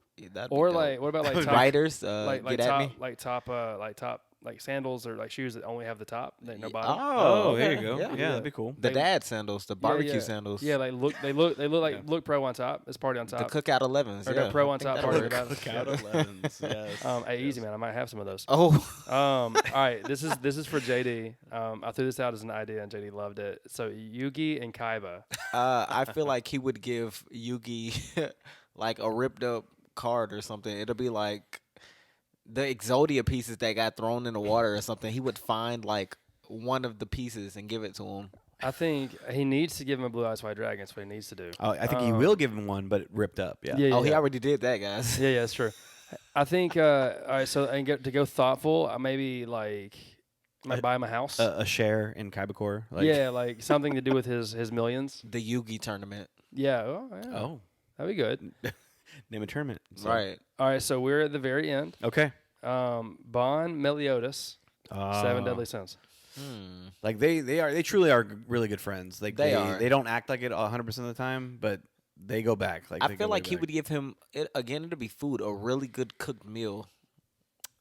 Or like, what about like top, writers? like Get at me. top like sandals or like shoes that only have the top, that no bottom. Oh, there you okay. go. Yeah. Yeah, that'd be cool. The dad sandals, the barbecue yeah. sandals. Yeah, like they look like look pro on top. It's party on The top. cookout 11s. Or yeah. the pro I on think top that'll part of work. it. Out 11s. Yes. Hey, easy man, I might have some of those. Oh, All right, this is for JD. I threw this out as an idea and JD loved it. So Yugi and Kaiba. I feel like he would give Yugi like a ripped up card or something. It'll be like the Exodia pieces that got thrown in the water or something. He would find like one of the pieces and give it to him. I think he needs to give him a Blue Eyes White Dragon. That's what he needs to do. Oh, I think he will give him one, but ripped up. Yeah. Yeah, Oh, he yeah. already did that, guys. Yeah, that's true. I think all right. So to go thoughtful, maybe like Might buy him a house. A share in Kaibacore. Yeah, like something to do with his millions. The Yugi tournament. Yeah. Oh, yeah. Oh. That'd be good. Name a tournament. So. Right. All right, so we're at the very end. Okay. Bon Meliodas, 7 Deadly Sins. Like they truly are really good friends. Like They are. They don't act like it 100% of the time, but they go back. Like I they feel go like way he back. would give him again. It'll be food, a really good cooked meal.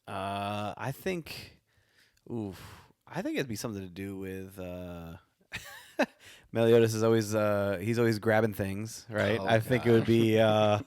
I think it'd be something to do with Meliodas is always he's always grabbing things, right? Oh, I think it would be I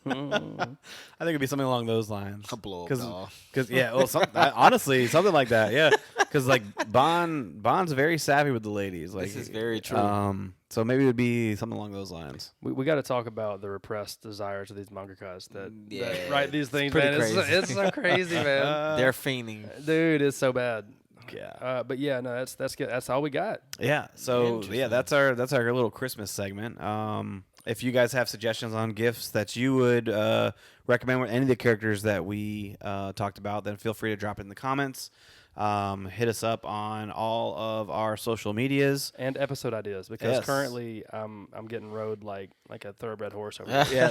think it'd be something along those lines. A blow up doll. Because yeah, well, honestly, something like that, yeah. Because like Bond's very savvy with the ladies. Like This is very true. So maybe it would be something along those lines. We got to talk about the repressed desires of these mangakas that write these things, pretty man. crazy. It's so crazy, man. They're fiending. Dude, it's so bad. Yeah. But yeah, no, that's good. That's all we got. Yeah. So Interesting. yeah, that's our little Christmas segment. If you guys have suggestions on gifts that you would recommend with any of the characters that we talked about, then feel free to drop it in the comments. Hit us up on all of our social medias And episode ideas, because Yes. currently I'm getting rode like a thoroughbred horse over here. Yeah,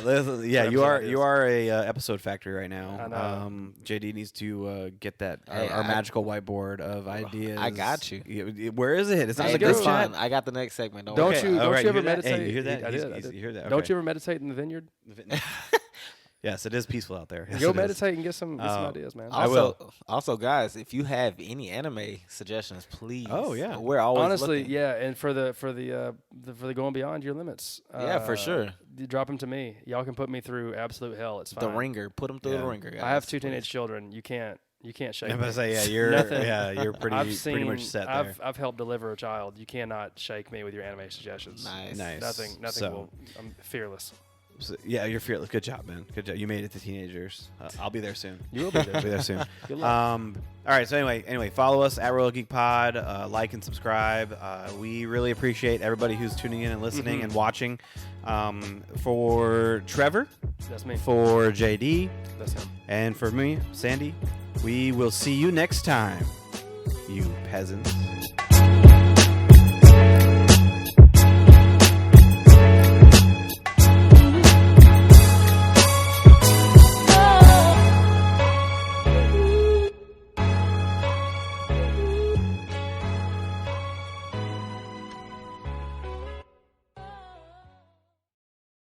you episode are ideas. a episode factory right now. I know. JD needs to get that Hey, our magical whiteboard of ideas. I got you. Where is it? It's not Hey, in the that's group chat. fine. I got the next segment. Don't worry. you all right, ever hear that? Hey, meditate? you hear that? I He's- did. he's- you hear that? Don't Okay. you ever meditate in the vineyard? Yes, it is peaceful out there. Yes, Go it is. meditate and get some ideas, man. I will. Also, guys, if you have any anime suggestions, please. Oh, yeah. We're always Honestly, looking. yeah, and for the going beyond your limits. Yeah, for sure. You drop them to me. Y'all can put me through absolute hell. It's fine. The ringer. Put them through Yeah. the ringer, guys. I have 2 please. teenage children. You can't shake I'm me. gonna say you're Nothing. you're pretty much set there. I've helped deliver a child. You cannot shake me with your anime suggestions. Nice. Nice. Nothing So- will. I'm fearless. So, yeah, you're fearless. Good job, man. Good job. You made it to teenagers. I'll be there soon. You will be there. I'll be there soon. Good luck. All right. So anyway, follow us at Royal Geek Pod. Like and subscribe. We really appreciate everybody who's tuning in and listening and watching. For Trevor, That's me. for JD, That's him. and for me, Sandy, we will see you next time, you peasants.